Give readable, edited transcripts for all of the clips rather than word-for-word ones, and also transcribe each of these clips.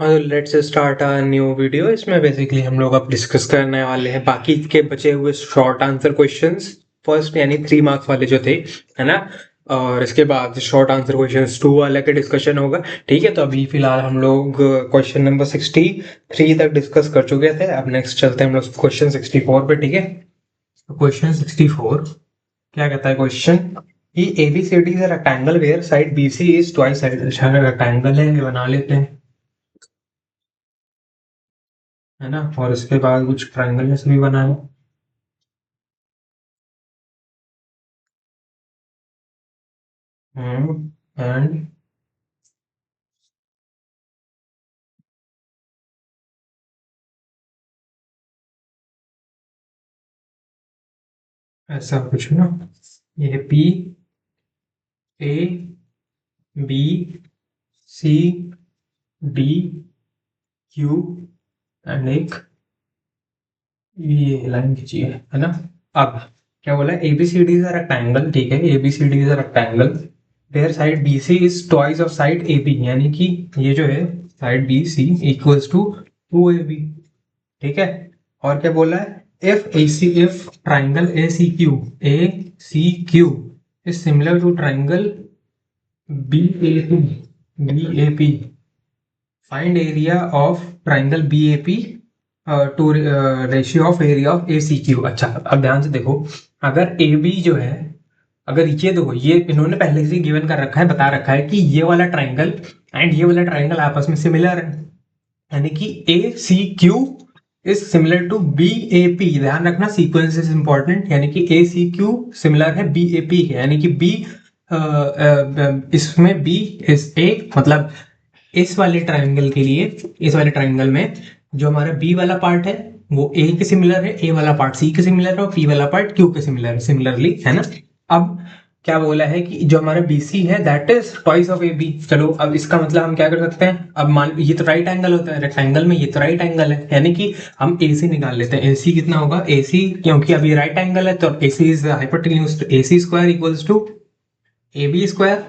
Let's start a new video. इसमें basically हम लोग अब डिस्कस करने वाले हैं बाकी के बचे हुए शॉर्ट आंसर क्वेश्चंस, फर्स्ट यानी 3 मार्क्स वाले जो थे, है ना। और इसके बाद शॉर्ट आंसर क्वेश्चंस 2 वाले का डिस्कशन होगा। ठीक है, तो अभी फिलहाल हम लोग क्वेश्चन नंबर 63 तक डिस्कस कर चुके थे। अब नेक्स्ट चलते हैं हम लोग क्वेश्चन 64 पे। ठीक है, क्वेश्चन 64 क्या कहता है क्वेश्चन कि ABCD is a rectangle where side BC is twice side. अच्छा, रेक्टेंगल है, ये बना लेते हैं, है ना। और इसके बाद कुछ ट्रायंगल जैसे भी बना है। एंड ऐसा कुछ ना, ये PABCD Q एंड एक ये लाइन खींची है ना। अब क्या बोला है, ABCD इज अ रेक्टेंगल। ठीक है, ABCD is a rectangle their side BC is twice of side AB, यानी कि ये जो है side BC equals to 2AB। ठीक है, और क्या बोला है, if triangle ACQ is similar to triangle BAP, find area of triangle BAP to ratio of area of ACQ। अच्छा, अब ध्यान से देखो, अगर AB जो है, अगर ये देखो, ये इन्होंने पहले से गिवन कर रखा है, बता रखा है कि ये वाला ट्राइंगल एंड ये वाला ट्राइंगल आपस में सिमिलर है, यानी कि ACQ is similar to BAP। ध्यान रखना, सीक्वेंस इज इंपॉर्टेंट, यानी कि ACQ सिमिलर है BAP के, यानी कि B इसमें B इज A, मतलब इस वाले ट्राइंगल के लिए, इस वाले ट्राइंगल में जो हमारा B वाला पार्ट है वो A के सिमिलर है, A वाला पार्ट C के सिमिलर है और P वाला पार्ट Q के सिमिलर है, सिमिलरली, है ना। अब क्या बोला है कि जो हमारा BC है that is twice of AB। चलो, अब इसका मतलब हम क्या कर सकते हैं, अब मान ये तो राइट एंगल होता है रेक्टेंगल में, ये तो राइट एंगल है, यानी कि हम AC निकाल लेते हैं। AC कितना होगा, AC क्योंकि अभी राइट एंगल है तो AC is hypotenuse, AC square equals to AB square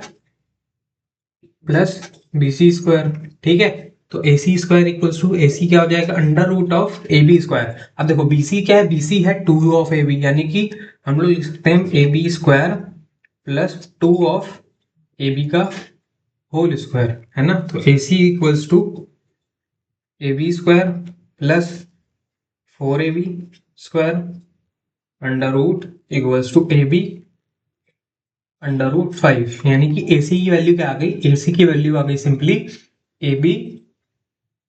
plus BC square. ठीक है, तो AC square equals to AC क्या हो जाएगा, under root of AB square. अब देखो BC क्या है, BC है 2 ऑफ AB, यानी कि हम लोग लिख सकते हैं AB square plus 2 of AB का होल स्क्वायर, है ना। तो AC equals to AB square plus 4AB square under root equals to AB under root 5, यानी कि AC की वैल्यू क्या आ गई, AC की वैल्यू आ गई सिंपली AB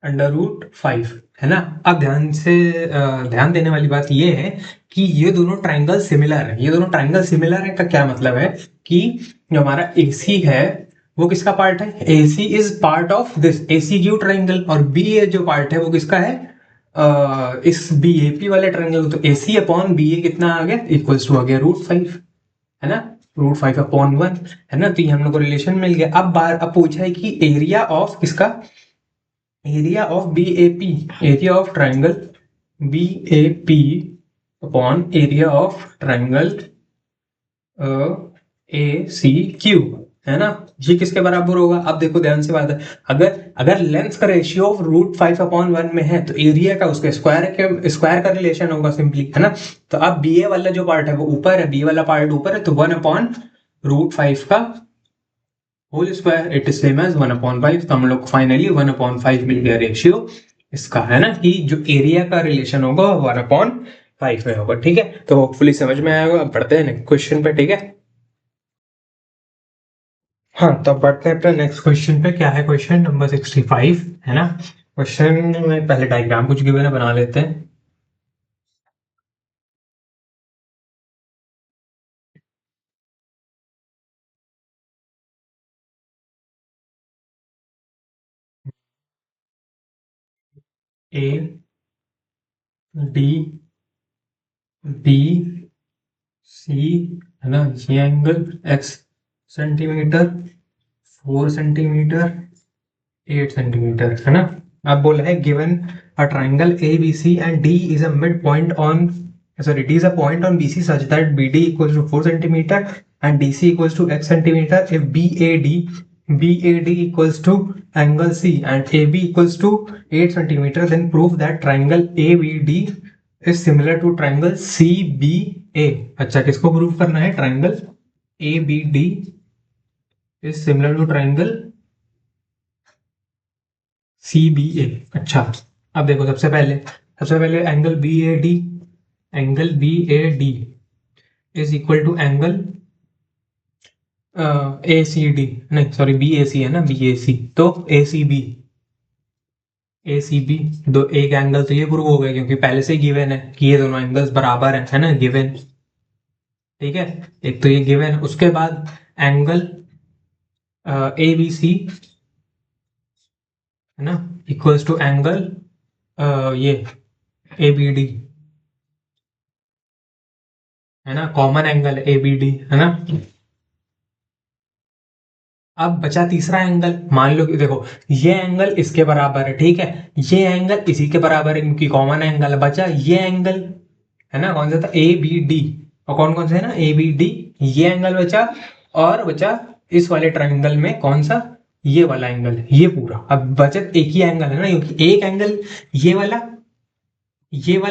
अंडर रूट 5, है ना। अब ध्यान से ध्यान देने वाली बात ये है कि ये दोनों ट्राइंगल सिमिलर है। ये दोनों ट्राइंगल सिमिलर है का क्या मतलब है कि जो हमारा AC है वो किसका पार्ट है, AC is part of this ACQ triangle, और BA जो पार्ट है वो किसका है, इस BAP वाले ट्राइंगल। तो AC अपॉन BA कितना आ गया, इक्वल्स टू आ गया रूट 5, है ना, रूट 5/1, है ना। तो ये हम लोग को रिलेशन मिल गया। अब पूछा है कि एरिया ऑफ किसका, area of BAP, area of triangle BAP upon area of triangle ACQ, है ना। ये किसके बराबर होगा, अब देखो ध्यान से बात है, अगर अगर लेंथ का रेशियो ऑफ रूट 5/1 में है तो एरिया का उसके स्क्वायर का रिलेशन होगा सिंपली, है ना। तो अब BA वाला जो पार्ट है वो ऊपर है, B वाला पार्ट ऊपर है, तो 1/√5 का whole square it is same as 1/5। तो हम लोग को फाइनली 1/5 मिल गया रेशियो इसका, है ना, कि जो एरिया का रिलेशन होगा 1/5 में होगा। ठीक है, तो होपफुली समझ में आया होगा। अब बढ़ते हैं नेक्स्ट क्वेश्चन पे। ठीक है, हाँ, तो अब बढ़ते हैं अपने नेक्स्ट क्वेश्चन पे। क्या है क्वेश्चन नंबर 65, है ना। क्वेश्चन में पहले डायग्राम कुछ गिवन है, बना लेते हैं। ADB सी, है ना, ये angle x centimetre, 4 centimetre, 8 centimetre, है ना। अब बोला है given a triangle ABC and D is a mid point on, sorry, D is a point on BC such that BD equals to 4 centimeter and DC equals to x centimeter if BAD B A D equals to angle C and A B equals to 8 centimetre, then prove that triangle A B D is similar to triangle C B A. अच्छा, किसको prove करना है? Triangle A B D is similar to triangle C B A. अच्छा, अब देखो सबसे पहले angle B A D is equal to angle A C D, नहीं सॉरी बी ए सी है ना, बी ए सी, तो ए सी बी दो एक एंगल, तो ये प्रूव हो गया क्योंकि पहले से गिवन है कि ये दोनों एंगल्स बराबर है ना, गिवन। ठीक है, एक तो ये गिवन है। उसके बाद एंगल ए बी सी है ना इक्वल्स टू एंगल ये ए बी डी है ना, common angle A B D है ना। अब बचा तीसरा एंगल, मान लो कि देखो ये एंगल इसके बराबर है, ठीक है, ये एंगल इसी के बराबर है क्योंकि कॉमन एंगल। बचा ये एंगल है ना, कौन सा था? A B D. और कौन कौन सा है ना? ए बी डी, ये एंगल बचा। और बचा इस वाले ट्राइंगल में कौन सा? ये वाला एंगल, ये पूरा। अब बचत एक ही एंगल है ना, क्योंकि एक एंगल ये वाला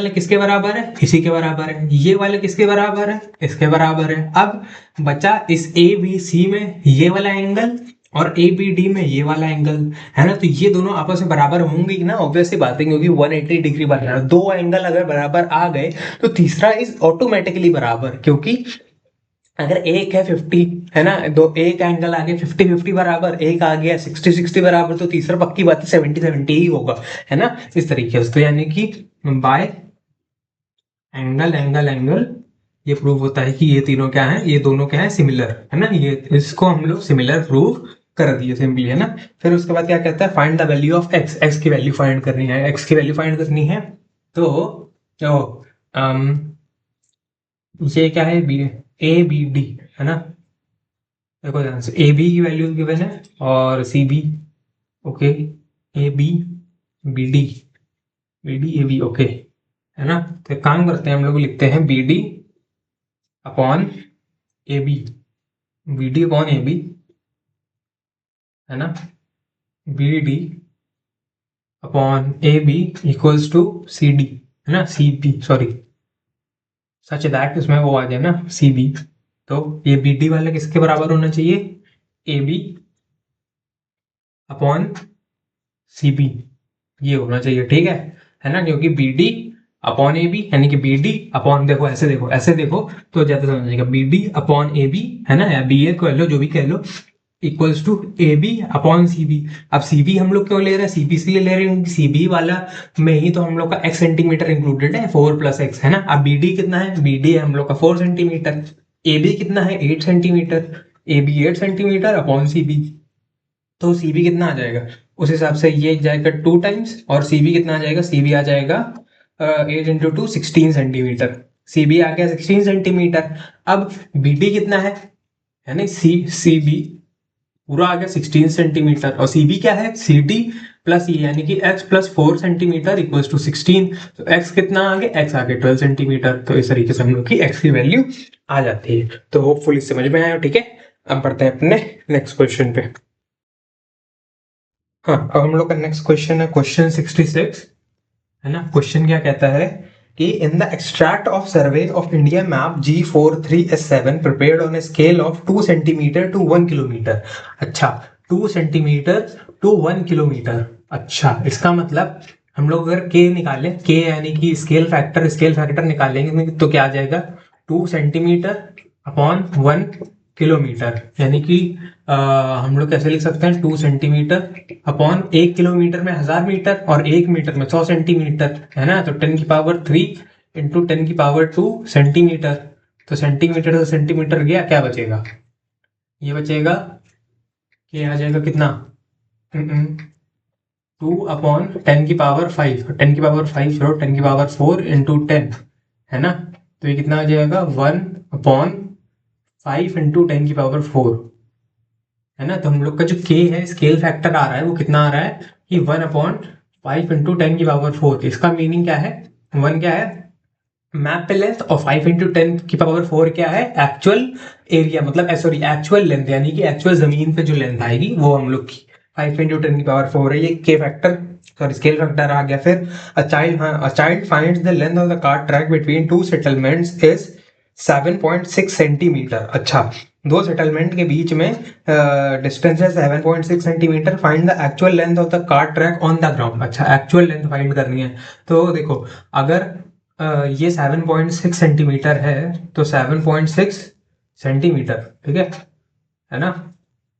किसके बराबर है? इसी के बराबर है। ये वाला किसके बराबर है? इसके बराबर है। अब बचा इस ए बी सी में ये वाला एंगल और ए बी डी में ये वाला एंगल, है ना। तो ये दोनों आपस में बराबर होंगे ना, ऑब्वियसली बात है, क्योंकि 180 डिग्री बन रहा है। दो एंगल अगर बराबर आ गए तो तीसरा इज ऑटोमेटिकली बराबर, क्योंकि अगर एक है 50 है ना, दो एक एंगल आ गया 50-50 बराबर, एक आ गया 60-60 बराबर, तो तीसरा पक्की बात है 70-70 ही होगा, है ना, इस तरीके से। तो यानी कि बाय एंगल ये प्रूव होता है कि ये तीनों क्या है? ये दोनों क्या है? सिमिलर, है ना। ये इसको हम लोग सिमिलर प्रूव कर दिए सिंपली, है ना। फिर उसके बाद क्या कहता है? Find the value of x की वैल्यू फाइंड करनी है। एक्स की वैल्यू फाइंड करनी है तो ये क्या है? ए बी डी है ना। देखो ध्यान से, ए बी की वैल्यू गिवन है और C B, okay, A B B D A B, okay, है ना। तो एक काम करते हैं, हम लोग लिखते हैं B D upon A B, B D upon A B, है ना, B D upon A B equals to C D, है ना, C B, sorry, such that इसमें वो आ जाए ना, सी बी। तो ये बी डी वाला किसके बराबर होना चाहिए? A B upon C B, ये होना चाहिए, ठीक है ना, क्योंकि B D upon A B यानी कि बी डी अपॉन, देखो ऐसे देखो तो ज्यादा समझ जाएगा। B D upon A B है ना, या बी ए कह लो, जो भी कह लो, equals to A B upon C B. अब सी बी हम लोग क्यों ले रहे हैं? सी बी इसलिए ले रहे हैं क्योंकि सी बी वाला में ही तो हम लोग का x सेंटीमीटर इंक्लूडेड है, 4 + x, है ना। अब बी डी कितना है? बी डी है हम लोग का 4 सेंटीमीटर। ए बी कितना है? 8 centimetre. A B 8 centimetre upon C B, तो सी बी कितना आ जाएगा? उस हिसाब से ये जाएगा 2 टाइम्स, और सी बी कितना आ जाएगा? सी बी आ जाएगा 8 × 2 16 सेंटीमीटर। सी बी आ गया 16 सेंटीमीटर। अब बी डी कितना है ना, सी बी पूरा आ गया 16 सेंटीमीटर, और सी बी क्या है? सी डी प्लस ई, यानी कि x + 4 सेंटीमीटर इक्वल्स टू 16। तो x कितना आ गया? x आ गया 12 सेंटीमीटर। तो इस तरीके से हम लोग की x की वैल्यू आ जाती है। तो होपफुली समझ में आया, ठीक है। अब बढ़ते हैं अपने नेक्स्ट क्वेश्चन पे। हाँ, अब हम लोग का नेक्स्ट क्वेश्चन है क्वेश्चन 66, है ना। क्वेश्चन क्या कहता है कि in the extract of survey of India map G43S7 prepared on a scale of 2 centimetre to 1 kilometre. अच्छा, 2 सेंटीमीटर टू 1 किलोमीटर। अच्छा, इसका मतलब हम लोग अगर के निकालें, के यानी कि स्केल फैक्टर निकालेंगे तो क्या आ जाएगा? 2 सेंटीमीटर अपॉन 1 किलोमीटर, यानी कि हम लोग कैसे लिख सकते हैं? 2 सेंटीमीटर अपॉन 1 किलोमीटर में 1000 मीटर और 1 मीटर में 100 सेंटीमीटर, है ना। तो 10⁻³ इंटू 10⁻² सेंटीमीटर। तो सेंटीमीटर से सेंटीमीटर गया, क्या बचेगा? ये बचेगा, क्या आ जाएगा कितना? 2 अपॉन 10⁵, 10⁵ छोड़ो, 10⁴ इंटू 10, है ना। तो ये कितना आ जाएगा? 1 अपॉन 5 इंटू 10⁴, है ना। तो हम लोग का जो k है, स्केल फैक्टर आ रहा है, वो कितना आ रहा है कि 1/5 इंटू 10⁴। इसका मीनिंग क्या है? 1 क्या है? मैप पे लेंथ और 5 × 10⁴ क्या है, एक्चुअल एरिया, मतलब सॉरी एक्चुअल लेंथ, यानी कि एक्चुअल जमीन पे जो लेंथ आएगी वो हम लोग की 5 × 10⁴ है। ये के फैक्टर सॉरी स्केल फैक्टर आ गया। फिर a child finds the length of the cart track between two settlements is 7.6 centimetre. अच्छा, दो सेटलमेंट के बीच में डिस्टेंस है 7.6 centimetre. Find the actual length of the cart track on the ground. अच्छा, actual length find करनी है। तो देखो, अगर ये 7.6 सेंटीमीटर है तो 7.6 सेंटीमीटर, ठीक है ना,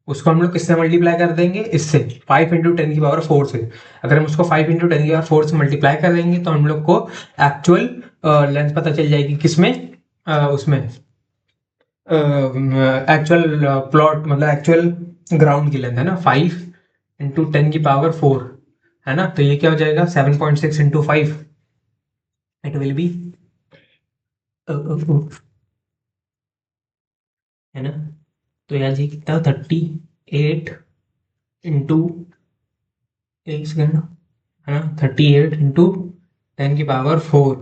उसको हम लोग किससे मल्टीप्लाई कर देंगे, इससे 5 × 10⁴ से। अगर हम उसको 5 × 10⁴ से मल्टीप्लाई कर देंगे तो हम लोग को एक्चुअल लेंथ पता चल जाएगी, किसमें, उसमें एक्चुअल प्लॉट, मतलब एक्चुअल ग्राउंड की लेंथ है ना, 5 × 10⁴, है ना। तो ये क्या हो जाएगा, 7.6 × 5, इट विल बी, है ना। तो यार ये कितना, 38 इंटू, एक सेकेंड, है ना, 38 × 10⁴।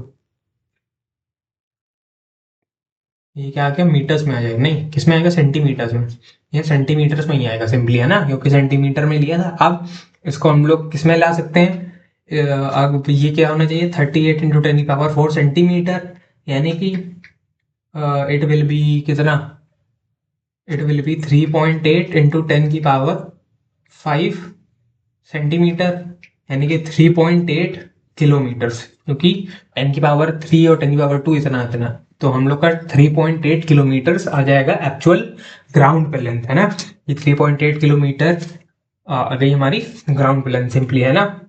ये क्या आ गया, मीटर्स में आ जाएगा, नहीं किस में आएगा, सेंटीमीटर्स में। ये सेंटीमीटर्स में ही आएगा सिंपली, है ना, क्योंकि सेंटीमीटर में लिया था। अब इसको हम लोग किस में ला सकते हैं, अब ये क्या होना चाहिए, 38 × 10⁴ सेंटीमीटर, यानी कि इट विल बी कितना, इट विल बी 3.8 × 10⁵ सेंटीमीटर, यानी कि 3.8 किलोमीटर्स, क्योंकि 10⁵ और 10⁵ इतना इतना, तो हम लोग का 3.8 किलोमीटर्स आ जाएगा एक्चुअल ग्राउंड पे लेंथ, है ना। ये 3.8 किलोमीटर आ गई हमारी ग्राउंड पे लेंथ सिंपली, है ना,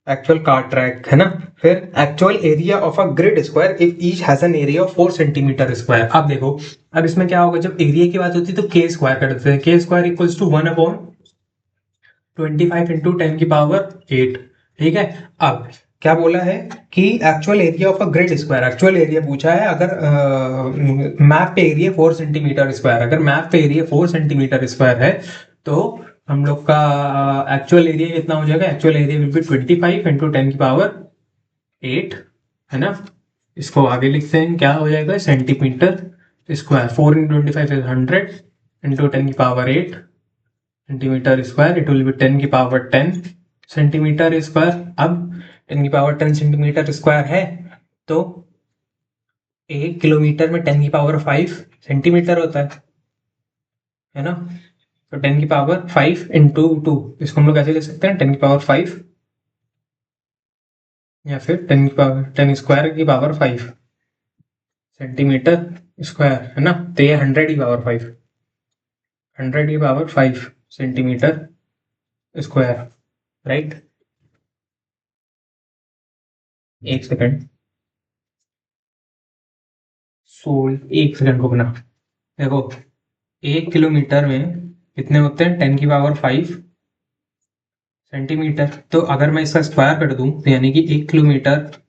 एक्चुअल कार ट्रैक, है ना। फिर actual area of a grid square if each has an area of 4 centimetre square. अब देखो, अब इसमें क्या होगा, जब एरिया की बात होती है तो के स्क्वायर कर देते हैं। के स्क्वायर इक्वल्स टू 1/25 × 10⁸, ठीक है। अब क्या बोला है कि actual area of a grid square, actual area पूछा है। अगर मैप पे एरिया 4 सेंटीमीटर स्क्वायर, अगर मैप पे एरिया 4 सेंटीमीटर स्क्वायर है तो हम लोग का एक्चुअल एरिया कितना हो जाएगा, एक्चुअल एरिया विल बी 25 × 10⁸, है ना। इसको आगे लिखते हैं, क्या हो जाएगा, centimetre square. 4 × 25 is 100 × 10⁸, centimetre square, it will be 10⁻10 centimetre square. अब 10⁻10 सेंटीमीटर स्क्वायर है तो 1 किलोमीटर में 10⁵ सेंटीमीटर होता है ना। तो 10⁵ इंटू 2, इसको हम लोग कैसे ले सकते हैं, 10⁵, या फिर 10⁻5 सेंटीमीटर स्क्वायर, है ना। तो ये 100⁵ सेंटीमीटर स्क्वायर, राइट। एक सेकंड, एक सेकंड रुकना। देखो, 1 किलोमीटर में कितने होते हैं, 10⁵ सेंटीमीटर। तो अगर मैं इसका स्क्वायर कर दूं तो यानी कि 1 किलोमीटर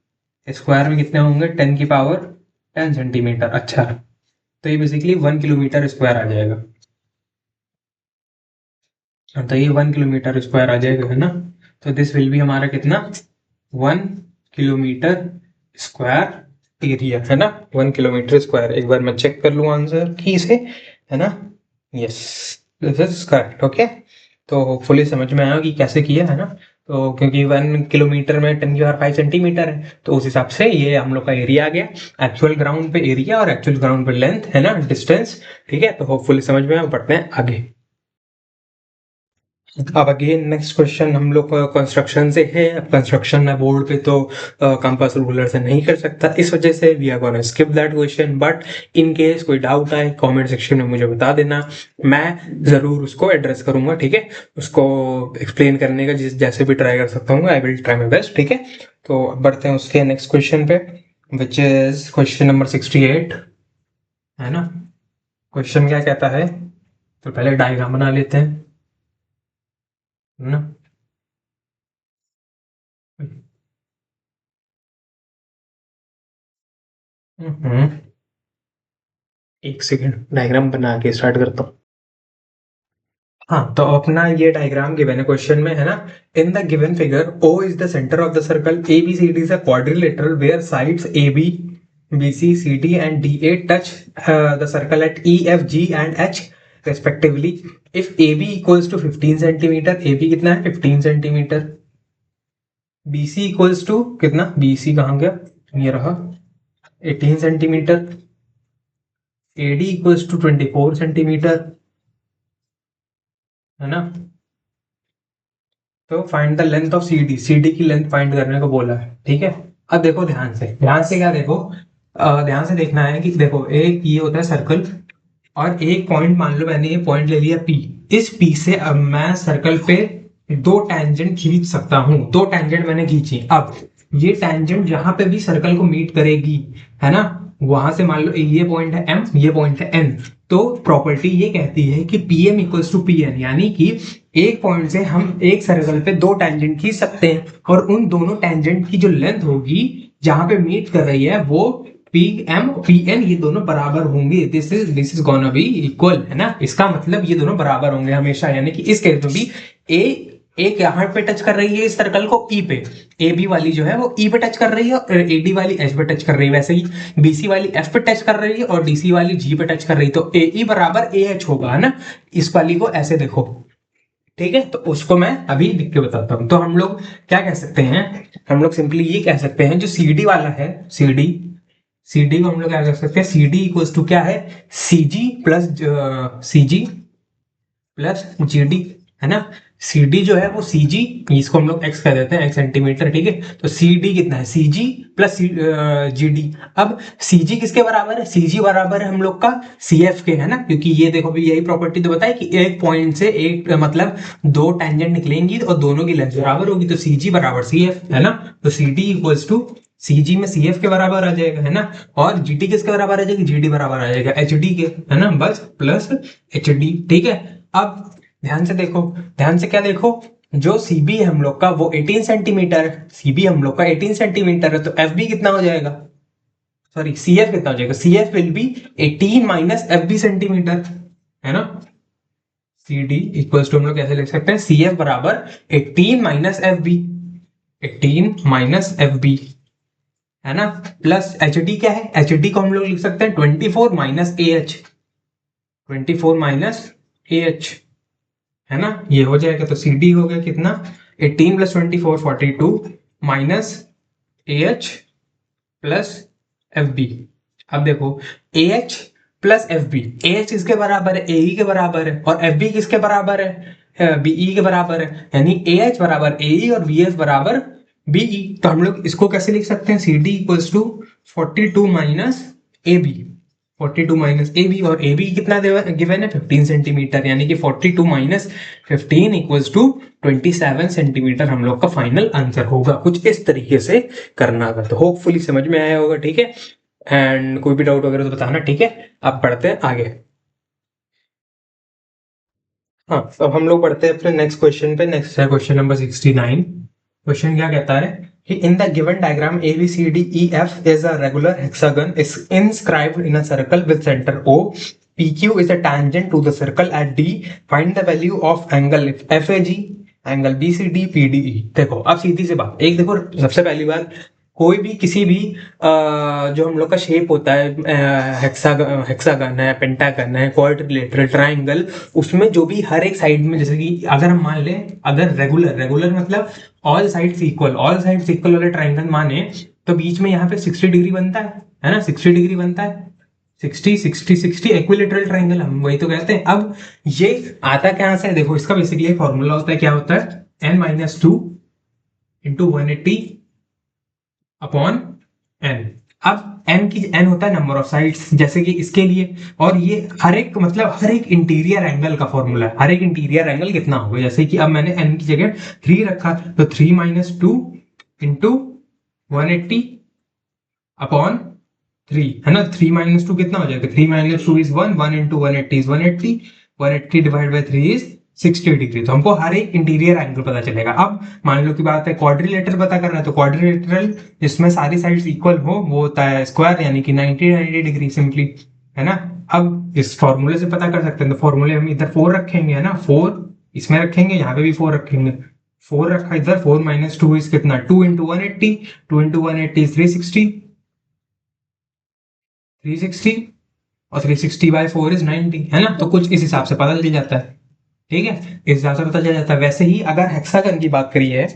स्क्वायर में कितने होंगे, 10⁻10 सेंटीमीटर। अच्छा, तो ये बेसिकली 1 किलोमीटर स्क्वायर आ जाएगा। तो ये 1 किलोमीटर स्क्वायर आ जाएगा, है ना। तो दिस विल बी हमारा कितना, 1 किलोमीटर स्क्वायर एरिया, है ना, 1 किलोमीटर स्क्वायर। एक बार मैं चेक कर लूँ आंसर की से, है ना। Yes, this is correct, okay. तो होपफुली समझ में आया कि कैसे किया, है ना। तो क्योंकि 1 किलोमीटर में 10⁵ सेंटीमीटर है, तो उस हिसाब से ये हम लोग का एरिया आ गया, एक्चुअल ग्राउंड पे एरिया और एक्चुअल ग्राउंड पे लेंथ, है ना, डिस्टेंस, ठीक है। तो होपफुली समझ में आया, बढ़ते हैं आगे। अब अगेन नेक्स्ट क्वेश्चन हम लोग कंस्ट्रक्शन से है। अब कंस्ट्रक्शन है बोर्ड पे, तो कंपास रूलर से नहीं कर सकता, इस वजह से we are gonna skip that question. But in case कोई डाउट आए कमेंट सेक्शन में मुझे बता देना, मैं ज़रूर उसको एड्रेस करूंगा, ठीक है। उसको एक्सप्लेन करने का जैसे भी ट्राई कर सकता हूँ, I will try my best, ठीक है। तो बढ़ते हैं उसके नेक्स्ट क्वेश्चन पे, विच इज क्वेश्चन नंबर 68, है ना। क्वेश्चन क्या कहता है, तो पहले डायग्राम बना लेते हैं, है ना। हम्म, एक सेकेंड, डायग्राम बना के स्टार्ट करता हूँ। हाँ, तो अपना ये डायग्राम गिवन है क्वेश्चन में, है ना। In the given figure O is the centre of the circle, A B C D is a quadrilateral where sides A B BC, CD and DA touch the circle at E, F, G and H respectively. If AB equals to 15 centimetre, AB कितना है 15 centimetre, BC equals to कितना, BC कहाँ गया, ये रहा 18 centimetre, AD equals to 24 centimetre, है ना। तो find the length of CD, CD की लेंथ फाइंड करने को बोला है, ठीक है। अब देखो ध्यान से क्या देखो, ध्यान से देखना है कि देखो एक ये होता है सर्कल और एक पॉइंट, मान लो मैंने ये पॉइंट ले लिया P, इस P से अब मैं सर्कल पे दो टैंजेंट खींच सकता हूं, दो टैंजेंट मैंने खींची। अब ये टैंजेंट जहां पे भी सर्कल को मीट करेगी, है ना, वहां से मान लो ये पॉइंट है M, ये पॉइंट है N, तो प्रॉपर्टी ये कहती है कि PM इक्वल्स टू PN, यानी कि एक पॉइंट से हम एक सर्कल पे दो टैंजेंट खींच सकते हैं और उन दोनों टैंजेंट की जो लेंथ होगी जहां पे मीट कर रही है वो PM PN ये दोनों बराबर होंगे। This is gonna be equal, है ना। इसका मतलब ये दोनों बराबर होंगे हमेशा, यानी कि इस केस में भी एक यहाँ पे टच कर रही है इस सर्कल को E पे, AB वाली जो है वो E पे टच कर रही है और AD वाली H पे टच कर रही है, वैसे ही BC वाली F पे टच कर रही है और DC वाली G पे टच कर रही है, तो AE बराबर AH होगा, है ना। इस वाली को ऐसे देखो, ठीक है, तो उसको मैं अभी लिख के बताता हूं। तो हम लोग क्या कह सकते हैं, हम लोग सिंपली ये कह सकते हैं जो CD वाला है, CD को हम लोग क्या कह सकते हैं, CD इक्वल्स टू क्या है, CG प्लस GD, है ना। CD जो है वो CG, इसको हम लोग x कह देते हैं, x सेंटीमीटर, ठीक है। तो CD कितना है, CG प्लस GD। अब CG किसके बराबर है, CG बराबर है हम लोग का CF के, है ना, क्योंकि ये देखो भी यही प्रॉपर्टी तो बताए कि एक पॉइंट से एक मतलब दो टेंजेंट निकलेंगी और दोनों की लेंथ बराबर होगी, तो CG बराबर CF, है ना। तो CD इक्वल्स टू CG में CF के बराबर आ जाएगा, है ना, और GD किसके बराबर आ जाएगी, GD बराबर आ जाएगा HD के, है ना, बस प्लस HD, ठीक है। अब ध्यान से क्या देखो, जो CB है हम लोग का वो 18 सेंटीमीटर है, CB हम लोग का 18 सेंटीमीटर है, तो FB कितना हो जाएगा, सॉरी CF कितना हो जाएगा, CF will be 18 minus FB centimetre, है ना। CD इक्वल्स टू हम लोग कैसे लिख सकते हैं, CF बराबर 18 माइनस FB, 18 माइनस FB, है ना, प्लस HD क्या है, HD को हम लोग लिख सकते हैं 24 माइनस AH, 24 माइनस AH, है ना, ये हो जाएगा। तो CD हो गया कितना, 18 plus 24 42 minus AH plus FB। अब देखो AH प्लस FB, AH किसके बराबर है, AE के बराबर है, और FB किसके बराबर है, BE के बराबर है, यानी AH बराबर AE और VF बराबर BE। तो हम लोग इसको कैसे लिख सकते हैं, CD equals to 42 minus AB, 42 minus AB, और AB कितना गिवन है 15 सेंटीमीटर, यानी कि 42 माइनस 15 इक्वल्स टू 27 सेंटीमीटर हम लोग का फाइनल आंसर होगा। कुछ इस तरीके से करना होगा, तो होपफुली समझ में आया होगा, ठीक है। एंड कोई भी डाउट वगैरह तो बताना, ठीक है। अब पढ़ते हैं आगे। हाँ, तो अब हम लोग पढ़ते हैं अपने नेक्स्ट क्वेश्चन पे। नेक्स्ट है क्वेश्चन नंबर 69। क्वेश्चन क्या कहता है कि in the given diagram ABCDEF is a regular hexagon is inscribed in a circle with center O. PQ is a tangent to the circle at D. Find the value of angle FAG, angle BCD, PDE। देखो अब सीधी सी बात, एक देखो सबसे पहली बात, कोई भी किसी भी जो हम लोग का शेप होता है, हेक्सागन है, पेंटागन है, क्वाड्रिलेटरल, ट्राइंगल, उसमें जो भी हर एक साइड में, जैसे कि अगर हम मान लें, अगर रेगुलर मतलब all sides equal, all sides equal वाले ट्राइंगल माने, तो बीच में यहाँ पे 60 डिग्री बनता है ना, 60 डिग्री बनता है, 60 60 60 इक्विलेटरल ट्राइंगल, हम वही तो कहते हैं। अब ये आता कहाँ से है, देखो इसका बेसिकली फॉर्मूला होता है, क्या होता है, n-2 इंटू 180 अपॉन n। अब n होता है नंबर ऑफ साइड्स, जैसे कि इसके लिए, और ये हर एक मतलब हर एक इंटीरियर एंगल का फॉर्मूला है, हर एक इंटीरियर एंगल कितना होगा, जैसे कि अब मैंने n की जगह 3 रखा, तो 3 माइनस 2 इंटू 180 अपॉन 3, है ना। 3 माइनस 2 कितना हो जाएगा, 3 minus 2 is 1, 1 into 180 is 180, 180 divide by 3 is 60 degree. तो हमको हर एक इंटीरियर एंगल पता चलेगा। अब मान लो की बात है क्वाड्रिलेटरल पता करना है, तो क्वाड्रिलेटरल जिसमें सारी साइड्स इक्वल हो वो होता है स्क्वायर, यानी कि 90 डिग्री सिंपली, है ना। अब इस फॉर्मूले से पता कर सकते हैं, तो फॉर्मूले हम इधर 4 रखेंगे, है ना, 4 इसमें रखेंगे, यहाँ पे भी 4 रखेंगे, 4 रखा इधर, 4 माइनस 2 इज कितना, 2 इंटू 180, 2 इंटू 180 इज 360, 360 और 360/4 इज 90, है ना। तो कुछ इस हिसाब से पता चल जाता है, ठीक है, इस हिसाब से पता चल जाता है। वैसे ही अगर हेक्सागन की बात करी है,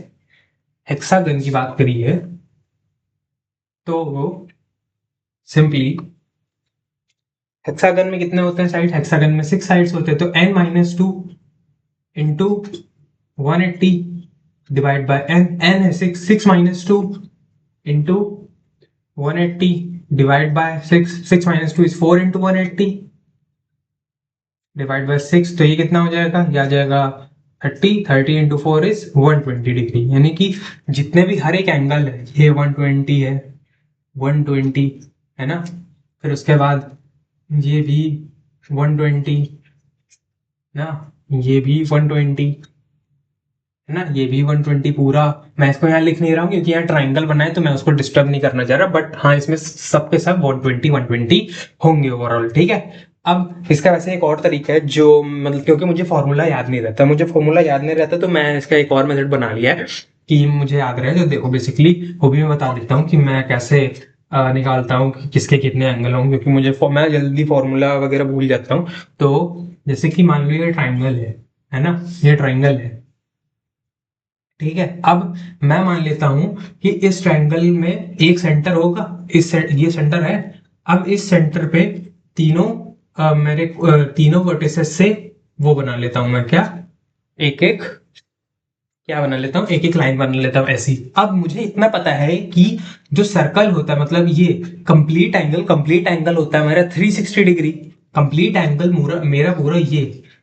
हेक्सागन की बात करी है तो सिंपली हेक्सागन में कितने होते हैं साइड, हेक्सागन में 6 साइड्स होते हैं, तो n-2 into 180 divide by n है 6 - 2 into 180 divide by 6 - 2 is 4 into 180 divide by 6, तो ये कितना हो जाएगा, ये आ जाएगा 30 इंटू 4 इज 120 डिग्री। यानी कि जितने भी हर एक एंगल है, ये 120 है, 120 है ना, फिर उसके बाद ये भी 120 ना, ये भी 120 है ना, ये भी 120 पूरा। मैं इसको यहाँ लिख नहीं रहा हूँ क्योंकि यहाँ ट्राइंगल बना है, तो मैं उसको डिस्टर्ब नहीं करना चाह रहा, बट हाँ इसमें सब के सब 120 होंगे ओवरऑल, ठीक है। अब इसका वैसे एक और तरीका है जो मतलब, क्योंकि मुझे फॉर्मूला याद नहीं रहता, मुझे फॉर्मूला याद नहीं रहता, तो मैं इसका एक और मेथड बना लिया है कि मुझे याद रहे। तो देखो बेसिकली वो भी मैं बता देता हूँ कि मैं कैसे निकालता हूँ कि किसके कितने एंगल होंगे, क्योंकि मैं जल्दी फॉर्मूला वगैरह भूल जाता हूँ। तो जैसे कि मान लो ये ट्राइंगल है ना, ये ट्राइंगल है, ठीक है। अब मैं मान लेता हूं कि इस ट्रायंगल में एक सेंटर होगा, ये सेंटर है। अब इस सेंटर पे तीनों तीनों वर्टिसेस से वो बना लेता हूं मैं, क्या, एक एक क्या बना लेता हूँ, एक एक लाइन बना लेता हूँ ऐसी। अब मुझे इतना पता है कि जो सर्कल होता है, मतलब ये कंप्लीट एंगल होता है मेरा 360 डिग्री। कंप्लीट एंगल मेरा पूरा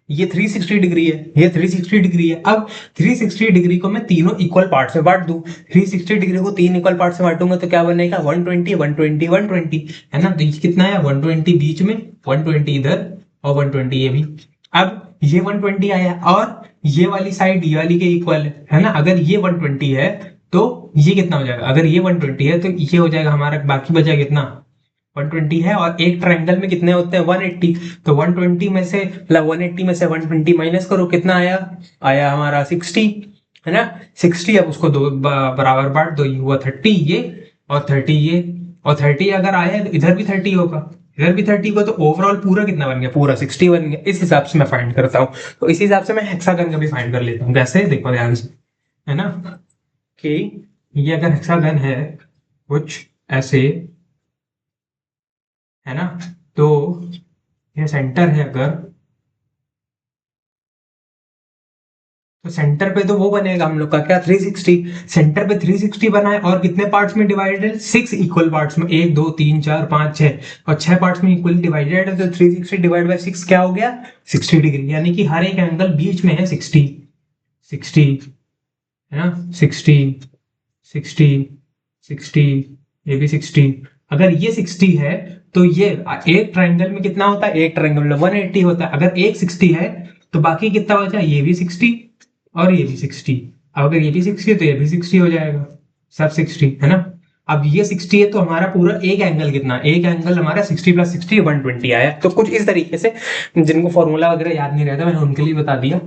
ये 360 डिग्री है, ये 360 डिग्री है। अब 360 डिग्री को मैं तीनों इक्वल पार्ट में बांट दूं, 360 डिग्री को 3 इक्वल पार्ट में बांटूंगा तो क्या बनेगा, 120 120 120, है ना। तो ये कितना है, 120 बीच में, 120 इधर और 120 ये भी। अब ये 120 आया और ये वाली साइड ये वाली के इक्वल है ना। अगर ये 120 है तो ये कितना हो जाएगा, अगर ये 120 है तो ये हो जाएगा हमारा, बाकी बचा कितना, 120 है। और एक ट्रायंगल में कितने होते हैं, 180, तो 120 में से मतलब 180 में से 120 माइनस करो, कितना आया, आया हमारा 60, है ना, 60। अब उसको दो बराबर बांट दो, ये हुआ 30 ये, और 30 ये, और 30 अगर आया तो इधर भी 30 होगा, इधर भी 30 को, तो ओवरऑल पूरा कितना बन गया, पूरा 60 बन गया। इस हिसाब से मैं फाइंड करता हूँ। तो इस हिसाब से मैं हेक्सागन का भी फाइंड कर लेता हूँ। कैसे, देखो ध्यान से, है ना, कि ये अगर हेक्सागन है कुछ ऐसे, है ना, तो ये सेंटर है अगर, तो सेंटर पे तो वो बनेगा हम लोग का क्या, 360। सेंटर पे 360 बना है और कितने पार्ट्स में डिवाइडेड है, 6 इक्वल पार्ट्स में, 1 2 3 4 5 6, और 6 पार्ट्स में इक्वली डिवाइडेड है। तो 360 डिवाइड बाय 6 क्या हो गया, 60 डिग्री। यानी कि हर एक एंगल बीच में है 60, 60, है ना, 60 60 60, ये भी 60। अगर ये 60 है तो ये एक ट्रायंगल में कितना होता है, एक ट्रायंगल में 180 होता है। अगर एक 60 है तो बाकी कितना बचा, ये भी 60 और ये भी 60। अब अगर ये भी 60 है तो ये भी 60 हो जाएगा, सब 60, है ना। अब ये 60 है तो हमारा पूरा एक एंगल कितना, एक एंगल हमारा 60 + 60 120 आया। तो कुछ इस तरीके से, जिनको फॉर्मूला वगैरह याद नहीं रहता मैंने उनके लिए बता दिया,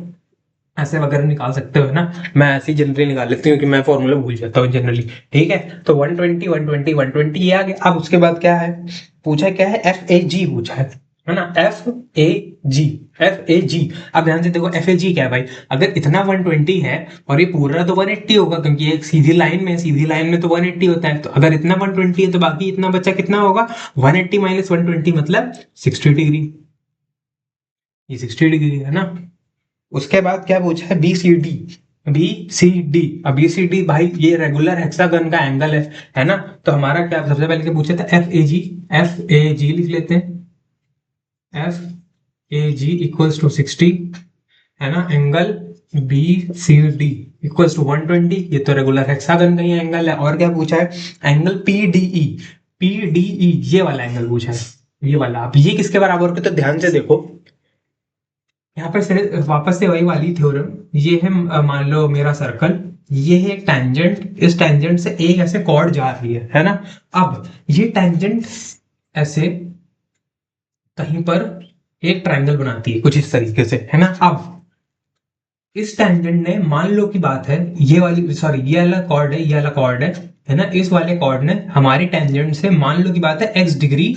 ऐसे वगैरह निकाल सकते हो ना। मैं ऐसे ही जनरली निकाल लेती हूँ क्योंकि मैं फॉर्मूला भूल जाता हूँ जनरली, ठीक है। तो 120 120 120 ये आ गया। अब उसके बाद क्या है, पूछा क्या है, FAG पूछा है ना, FAG, FAG। अब ध्यान से देखो FAG क्या है भाई, अगर इतना 120 है और ये पूरा तो 180 होगा, क्योंकि एक सीधी लाइन में, सीधी लाइन में तो 180 होता है। तो अगर इतना 120 है तो बाकी इतना बचा कितना होगा, 180 - 120 मतलब 60 डिग्री, ये 60 डिग्री है ना। उसके बाद क्या पूछा है, BCD, BCD। अब BCD भाई ये रेगुलर हेक्सागन का एंगल है ना। तो हमारा क्या, सबसे पहले क्या पूछा था, FAG, FAG लिख लेते हैं, FAG इक्वल्स टू 60, है ना, एंगल BCD इक्वल्स टू 120, ये तो रेगुलर हेक्सागन का ही एंगल है। और क्या पूछा है, एंगल PDE, PDE ये वाला एंगल पूछा है, ये वाला। अब ये किसके बराबर होता है, तो ध्यान से देखो, यहाँ पर वापस से वही वाली थ्योरम, ये है मान लो मेरा सर्कल, ये है एक टेंजेंट, इस टेंजेंट से एक ऐसे कॉर्ड जा रही है ना। अब ये टेंजेंट ऐसे कहीं पर एक ट्रायंगल बनाती है कुछ इस तरीके से, है ना। अब इस टेंजेंट ने, मान लो की बात है, ये वाली सॉरी ये वाला कॉर्ड है, ये वाला कॉर्ड है ना। इस वाले कॉर्ड ने हमारी टेंजेंट से, मान लो की बात है, x डिग्री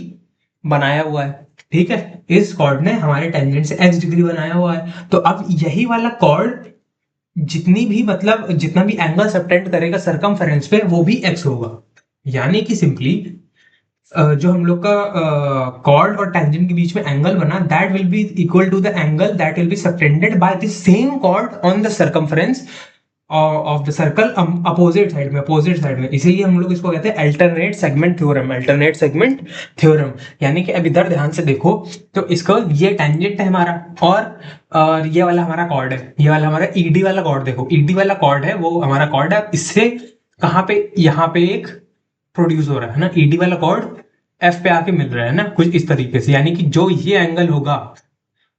बनाया हुआ है, ठीक है, इस कॉर्ड ने हमारे टेंजेंट से x डिग्री बनाया हुआ है। तो अब यही वाला कॉर्ड जितनी भी मतलब जितना भी एंगल सबटेंड करेगा सरकमफेरेंस पे वो भी x होगा। यानी कि सिंपली जो हम लोग का कॉर्ड और टेंजेंट के बीच में एंगल बना that will be equal to the angle that will be subtended by the same chord on the circumference of the circle opposite side में। इसीलिए हम लोग इसको कहते हैं alternate segment theorem, alternate segment theorem. यानी कि अब इधर ध्यान से देखो तो इसको ये टेंजेंट है हमारा और ये वाला हमारा कॉर्ड है, ये वाला हमारा ईडी वाला कॉर्ड, देखो ईडी वाला कॉर्ड है वो हमारा कॉर्ड है। इससे कहाँ पे यहाँ पे एक प्रोड्यूस हो रहा है ना, ईडी वाला कॉर्ड एफ पे आके मिल रहा है ना कुछ इस तरीके से। यानी कि जो ये एंगल होगा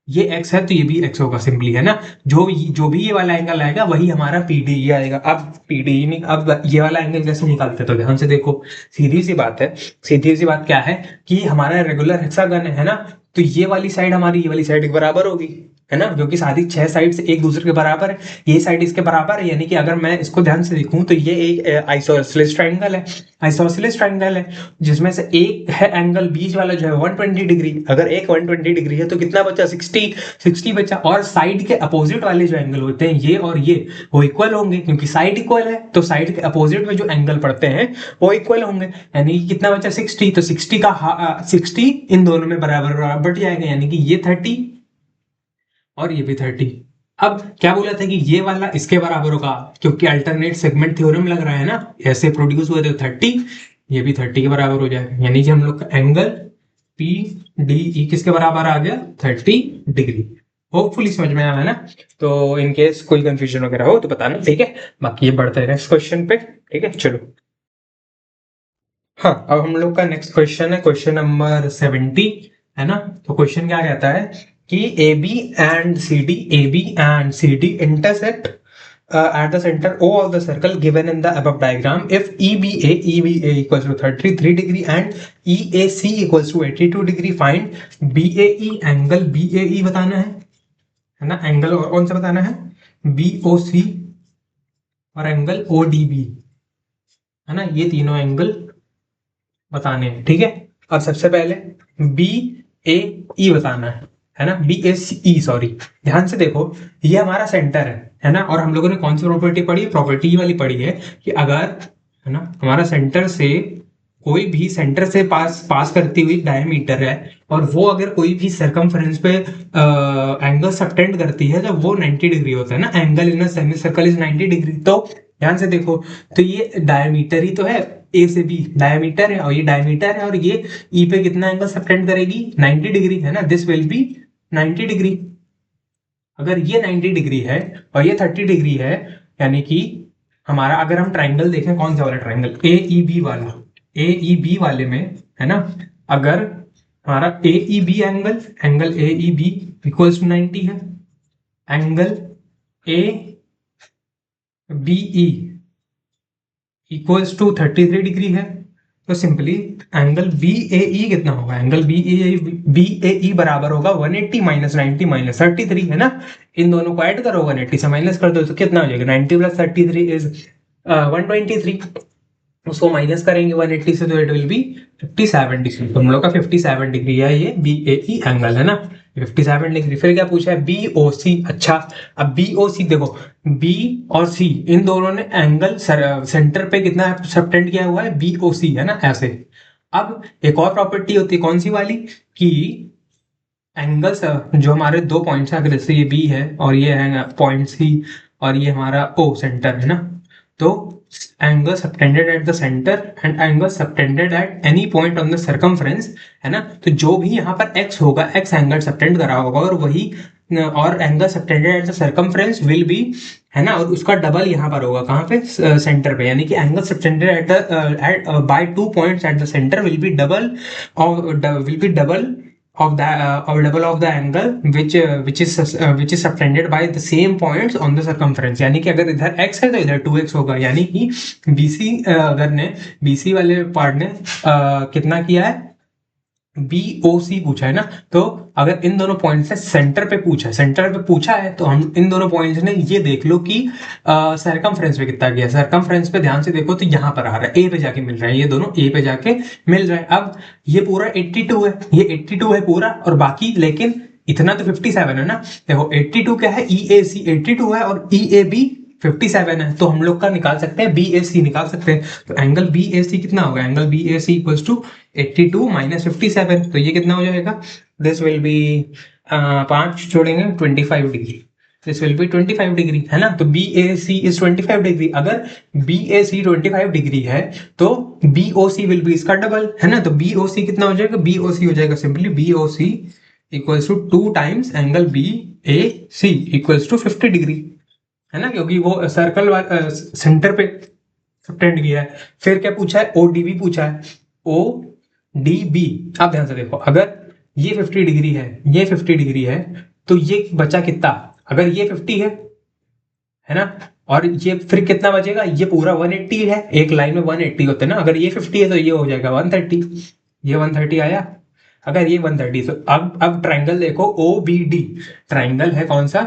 ये x है तो ये भी x होगा सिंपली, है ना। जो भी ये वाला एंगल आएगा वही हमारा पीडी ये आएगा। अब पीडी नहीं, अब ये वाला एंगल कैसे निकालते हैं तो ध्यान से देखो, सीधी सी बात है, सीधी सी बात क्या है कि हमारा रेगुलर हेक्सागन है ना, तो ये वाली साइड हमारी ये वाली साइड के बराबर होगी, है ना, क्योंकि सारी 6 साइड से एक दूसरे के बराबर है, ये साइड इसके बराबर है। यानी कि अगर मैं इसको ध्यान से देखूं तो ये एक आइसोसेलेस ट्रायंगल है, आइसोसेलेस ट्रायंगल है जिसमें से एक है एंगल बीच वाला जो है 120 डिग्री। अगर एक 120 डिग्री है तो कितना बचा, 60 बचा। और साइड के अपोजिट वाले जो एंगल होते हैं ये और ये वो इक्वल होंगे, क्योंकि साइड इक्वल है तो साइड के अपोजिट में जो एंगल पड़ते हैं वो इक्वल होंगे। यानी कि कितना बचा, 60। तो 60 का 60 इन दोनों में बराबर बराबर बट जाएगा, यानी कि ये 30 और ये भी 30। अब क्या बोला था कि ये वाला इसके बराबर होगा, क्योंकि अल्टरनेट सेगमेंट थ्योरम लग रहा है ना, ऐसे प्रोड्यूस हुए थे 30, ये भी 30 के बराबर हो जाएगा। यानी कि हम लोग का एंगल पी डी ई किसके बराबर आ गया, 30 डिग्री। होपफुली समझ में आया ना। तो इन केस कोई कंफ्यूजन वगैरह हो तो बताना, ठीक है। बाकी ये बढ़ते हैं नेक्स्ट क्वेश्चन पे, ठीक है चलो। हाँ, अब हम लोग का नेक्स्ट क्वेश्चन है क्वेश्चन नंबर 70, है ना। तो क्वेश्चन क्या कहता है कि A B and C D intersect at the center O of the circle given in the above diagram. If EBA equals to 33 degree and EAC equals to 82 degree, find BAE angle BAE बताना है ना, angle और कौन सा बताना है, BOC और angle ODB, है ना, ये तीनों एंगल बताने हैं, ठीक है। अब सबसे पहले BAE बताना है ना, BAE सॉरी। ध्यान से देखो ये हमारा सेंटर है ना, और हम लोगों ने कौन सी प्रॉपर्टी पढ़ी, प्रॉपर्टी वाली पढ़ी है कि अगर, है ना, हमारा सेंटर से कोई भी सेंटर से पास करती हुई डायमीटर है और वो अगर कोई भी सरकमफेरेंस पे एंगल सबटेंड करती है तो वो 90 डिग्री होता है ना, angle in a semi circle is 90 degree. तो ध्यान से देखो तो ये डायमीटर ही तो है, ए से बी डायमीटर है और ये डायमीटर है, और ये ई पे कितना एंगल सबटेंड करेगी, 90 डिग्री, है ना, दिस विल बी 90 डिग्री। अगर ये 90 डिग्री है और ये 30 डिग्री है, यानी कि हमारा अगर हम ट्राइंगल देखें, कौन सा वाला ट्राइंगल, ए ई बी वाला, ए ई बी वाले में, है ना, अगर हमारा A E B angle, angle A E B equals to 90 है, angle A B E equals to 33 degree है, तो simply angle B A E कितना होगा, एंगल बी ए ई बराबर होगा 180 माइनस 90 माइनस 33, है ना। इन दोनों को ऐड करो, 180 से माइनस कर दो तो कितना हो जाएगा, 90 प्लस 33 इज 123। उसको माइनस करेंगे 180 से तो इट विल बी 57 डिग्री। तो हम लोग का 57 डिग्री है ये बी ए ई एंगल, है ना, 57 डिग्री। फिर क्या पूछा है, बी ओ सी। अच्छा, अब बी ओ सी देखो, बी और सी इन दोनों ने एंगल सेंटर पे कितना सबटेंड किया हुआ है, बी ओ सी, है ना, ऐसे। अब एक और प्रॉपर्टी होती है कौन सी वाली, कि एंगल्स जो हमारे दो पॉइंट्स हैं, अगर जैसे ये बी है और ये है पॉइंट सी और ये हमारा ओ सेंटर, है ना, तो angle subtended eight the centre and angle subtended at any point on the circumference, है ना। तो जो भी यहाँ पर x होगा, x एंगल सबटेंड करा होगा और वही और angle subtended at the circumference will be, है ना, और उसका डबल यहाँ पर होगा कहाँ पे, सेंटर पे। यानी कि angle subtended at by 2 points at the centre will be double of the or double of the angle which is subtended by the same points on the circumference। यानी कि अगर इधर x है तो इधर 2x होगा। यानी कि BC अगर ने BC वाले पार्ट ने कितना किया है, BOC पूछा है ना, तो अगर इन दोनों पॉइंट से सेंटर पे पूछा है तो हम इन दोनों पॉइंट्स ने ये देख लो कि सरकमफ्रेंस पे कितना गया। सरकमफ्रेंस पे ध्यान से देखो तो यहाँ पर आ रहा है, ए पे जाके मिल रहा है, ये दोनों ए पे जाके मिल रहा है। अब ये पूरा 82 है, ये 82 है पूरा, और बाकी लेकिन इतना तो 57 है ना। देखो 82 क्या है, ई ए सी 82 है और ई ए बी 57 है, तो हम लोग का निकाल सकते हैं, बी ए सी निकाल सकते हैं। तो एंगल बी ए सी कितना होगा, angle B A C equals to 82 minus 57, तो ये कितना हो जाएगा, दिस विल बी 5 जोड़ेंगे 25 degree, this will be 25 degree, है ना। तो B A C is 25 degree. अगर बी ए सी 25 डिग्री है तो B O C will be इसका डबल, है ना। तो बी ओ सी कितना हो जाएगा, बी ओ सी हो जाएगा simply B O C equals to 2 times angle B A C equals to 50 degree, है ना, क्योंकि वो सर्कल सेंटर पे सबटेंड किया है। फिर क्या पूछा है, ओ डी बी पूछा है, ओ डी बी। आप ध्यान से देखो, अगर ये 50 डिग्री है, ये 50 डिग्री है, तो ये बचा कितना, अगर ये 50 है ना, और ये फिर कितना बचेगा, ये पूरा 180 है, एक लाइन में 180 होते हैं ना। अगर ये 50 है तो ये हो जाएगा 130, ये 130 आया। अगर ये 130, तो अब ट्राइंगल देखो ओ बी डी, ट्राइंगल है कौन सा,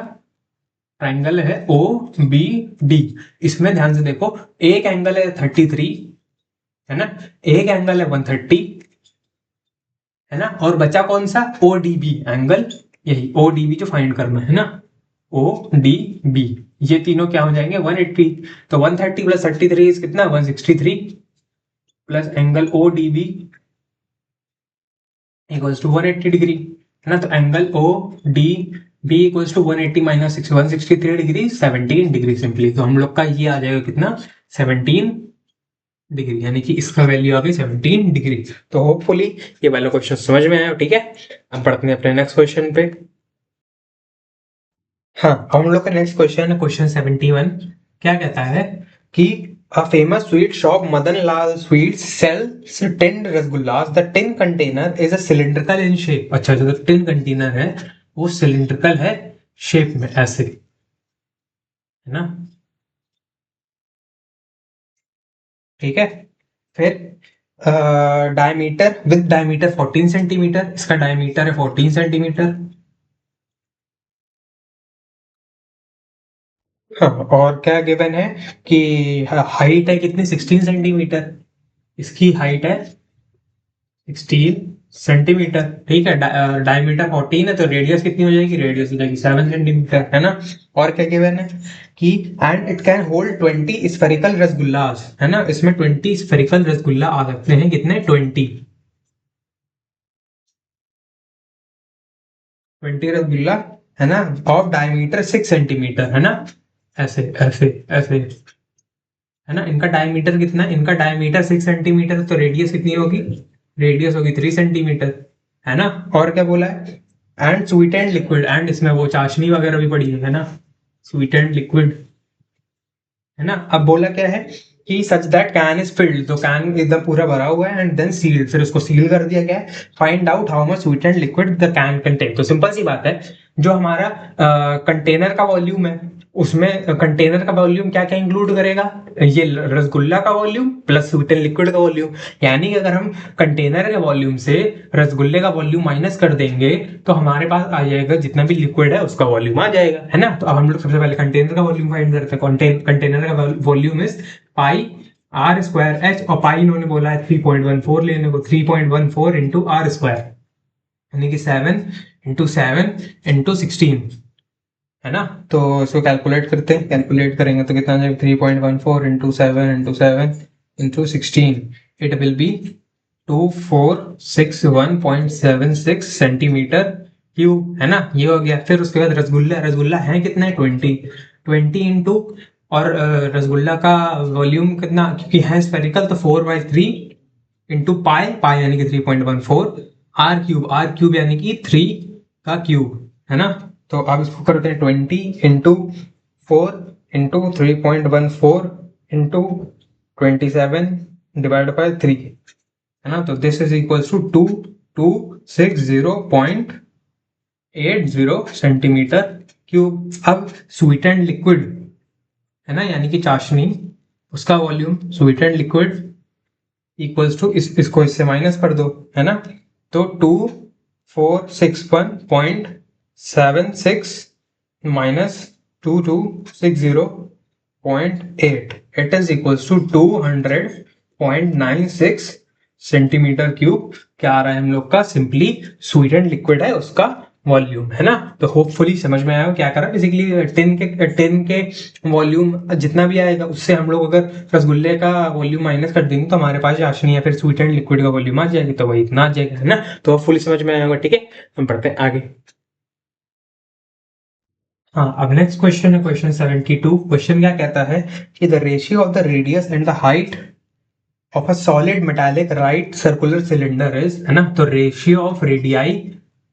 ट्राइंगल है ओ बी डी। इसमें ध्यान से देखो, एक एंगल है 33, है ना, एक एंगल है 130, है ना, और बचा कौन सा, ओ डी बी एंगल, यही ओ डी बी जो फाइंड करना है ना, ओ डी बी। ये तीनों क्या हो जाएंगे 180, तो 130 प्लस 33 कितना 163 plus angle O D B equals to 180 degree, है ना। तो angle O D B equals to 180 minus 163 degree 17 degree simply. तो हम लोग का ये आ जाएगा कितना 17 डिग्री, यानी कि इसका वैल्यू आ गई 17 डिग्री। तो होपफुली ये वाला क्वेश्चन समझ में आया, ठीक है। अब पढ़ते हैं अपने नेक्स्ट क्वेश्चन पे। हाँ, हम लोग का नेक्स्ट क्वेश्चन है क्वेश्चन 71। क्या कहता है कि a famous sweet shop Madan Lal Sweets sells 10 rasgullas. The tin container is a cylindrical in shape. अच्छा, जो tin container है वो cylindrical है शेप में, ऐसे, है ना, ठीक है। फिर डायमीटर विद डायमीटर 14 सेंटीमीटर, इसका डायमीटर है 14 सेंटीमीटर। हाँ, और क्या गिवन है कि हाइट है कितनी 16 सेंटीमीटर, इसकी हाइट है 16 सेंटीमीटर, ठीक है। डायमीटर 14 है, तो रेडियस कितनी हो जाएगी, रेडियस हो जाएगी 7 सेंटीमीटर, है ना। और क्या गिवन है कि and it can hold 20 spherical rasgullas, है ना, इसमें 20 स्फेरिकल रसगुल्ला आ सकते हैं, कितने 20 रसगुल्ला, है ना, ऑफ डायमीटर 6 सेंटीमीटर, है ना, ऐसे ऐसे ऐसे, है ना। इनका डायमीटर कितना है, इनका डायमीटर 6 सेंटीमीटर, तो रेडियस कितनी होगी, रेडियस होगी 3 सेंटीमीटर, है ना। और क्या बोला है, and sweet and liquid, and इसमें वो चाशनी वगैरह भी पड़ी है ना, स्वीट एंड लिक्विड, है ना। अब बोला क्या है कि such that can is filled, तो कैन एकदम पूरा भरा हुआ है, एंड देन सील्ड, फिर उसको सील कर दिया गया है। Find out how much sweet and liquid the can contain. तो सिंपल सी बात है, जो हमारा कंटेनर का वॉल्यूम है, उसमें कंटेनर का वॉल्यूम क्या क्या इंक्लूड करेगा, ये रसगुल्ला का volume plus sweet and liquid का वॉल्यूम। यानी कि अगर हम कंटेनर के वॉल्यूम से रसगुल्ले का वॉल्यूम माइनस कर देंगे तो हमारे पास आ जाएगा जितना भी लिक्विड है उसका वॉल्यूम आ जाएगा, है ना। तो अब हम लोग सबसे पहले कंटेनर का वॉल्यूम फाइंड करते हैं। कंटेनर का volume is pi r square h, और पाई इन्होंने बोला है 3.14 लेने को, 3.14 इंटू आर स्क्वायर, यानी कि 7 इंटू 7 इंटू 16, है ना। तो इसको कैलकुलेट करते हैं, कैलकुलेट करेंगे तो कितना जाएगा 3.14 into 7 into 16, it will be 2461.76 centimetre cube, है ना। ये हो गया। फिर उसके बाद रसगुल्ला, रसगुल्ला है कितना है 20 इंटू, और रसगुल्ला का वॉल्यूम कितना, क्योंकि है स्फेरिकल, तो 4/3 इंटू पाई, पाई यानी कि 3.14, आर क्यूब यानी कि 3 का क्यूब, है ना। तो आप इसको करते हैं 20 into 4 into 3.14 into 27 divide by 3, है ना। तो this is equals to 2260.80 centimetre cube. अब स्वीट एंड लिक्विड, है ना, यानी कि चाशनी, उसका volume sweet and liquid equals to, इसको इससे माइनस कर दो, है ना। तो 2 461.76 minus 2260.8. It is equals to 200.96 centimetre cube. क्या आ रहा है हम लोग का? सिंपली स्वीटेंड लिक्विड है उसका वॉल्यूम, है ना। तो होपफुली समझ में आया क्या करा। बेसिकली टिन के वॉल्यूम जितना भी आएगा उससे हम लोग अगर रसगुल्ले का वॉल्यूम माइनस कर देंगे तो हमारे पास चाशनी या फिर स्वीटेंड लिक्विड का वॉल्यूम आ जाएगी, तो वही इतना आ जाएगा, है ना। तो होपफुली समझ में आया होगा। ठीक है, हम पढ़ते हैं आगे। हाँ, अब नेक्स्ट क्वेश्चन है क्वेश्चन 72। क्वेश्चन क्या कहता है कि the ratio of the radius and the height of a solid metallic right circular cylinder is, है ना। तो ratio of radii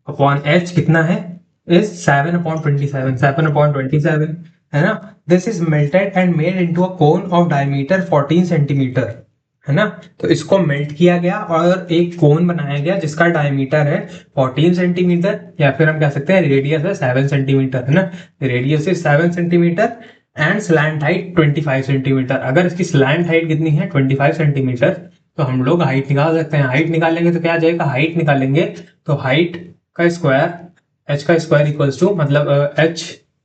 upon H कितना है? इज 7/27, है ना। This is melted and made into a cone of diameter 14 centimetre, है ना। तो इसको मेल्ट किया गया और एक कोन बनाया गया जिसका डायमीटर है 14 सेंटीमीटर, या फिर हम कह सकते हैं रेडियस है 7 सेंटीमीटर, है ना। Radius is 7 centimetre and slant height 25 centimetre. अगर इसकी स्लैंट हाइट कितनी है? 25 सेंटीमीटर, तो हम लोग हाइट निकाल सकते हैं। हाइट निकालेंगे तो क्या आ जाएगा? हाइट निकालेंगे तो हाइट का स्क्वायर, एच का स्क्वायर इक्वल्स टू, मतलब एच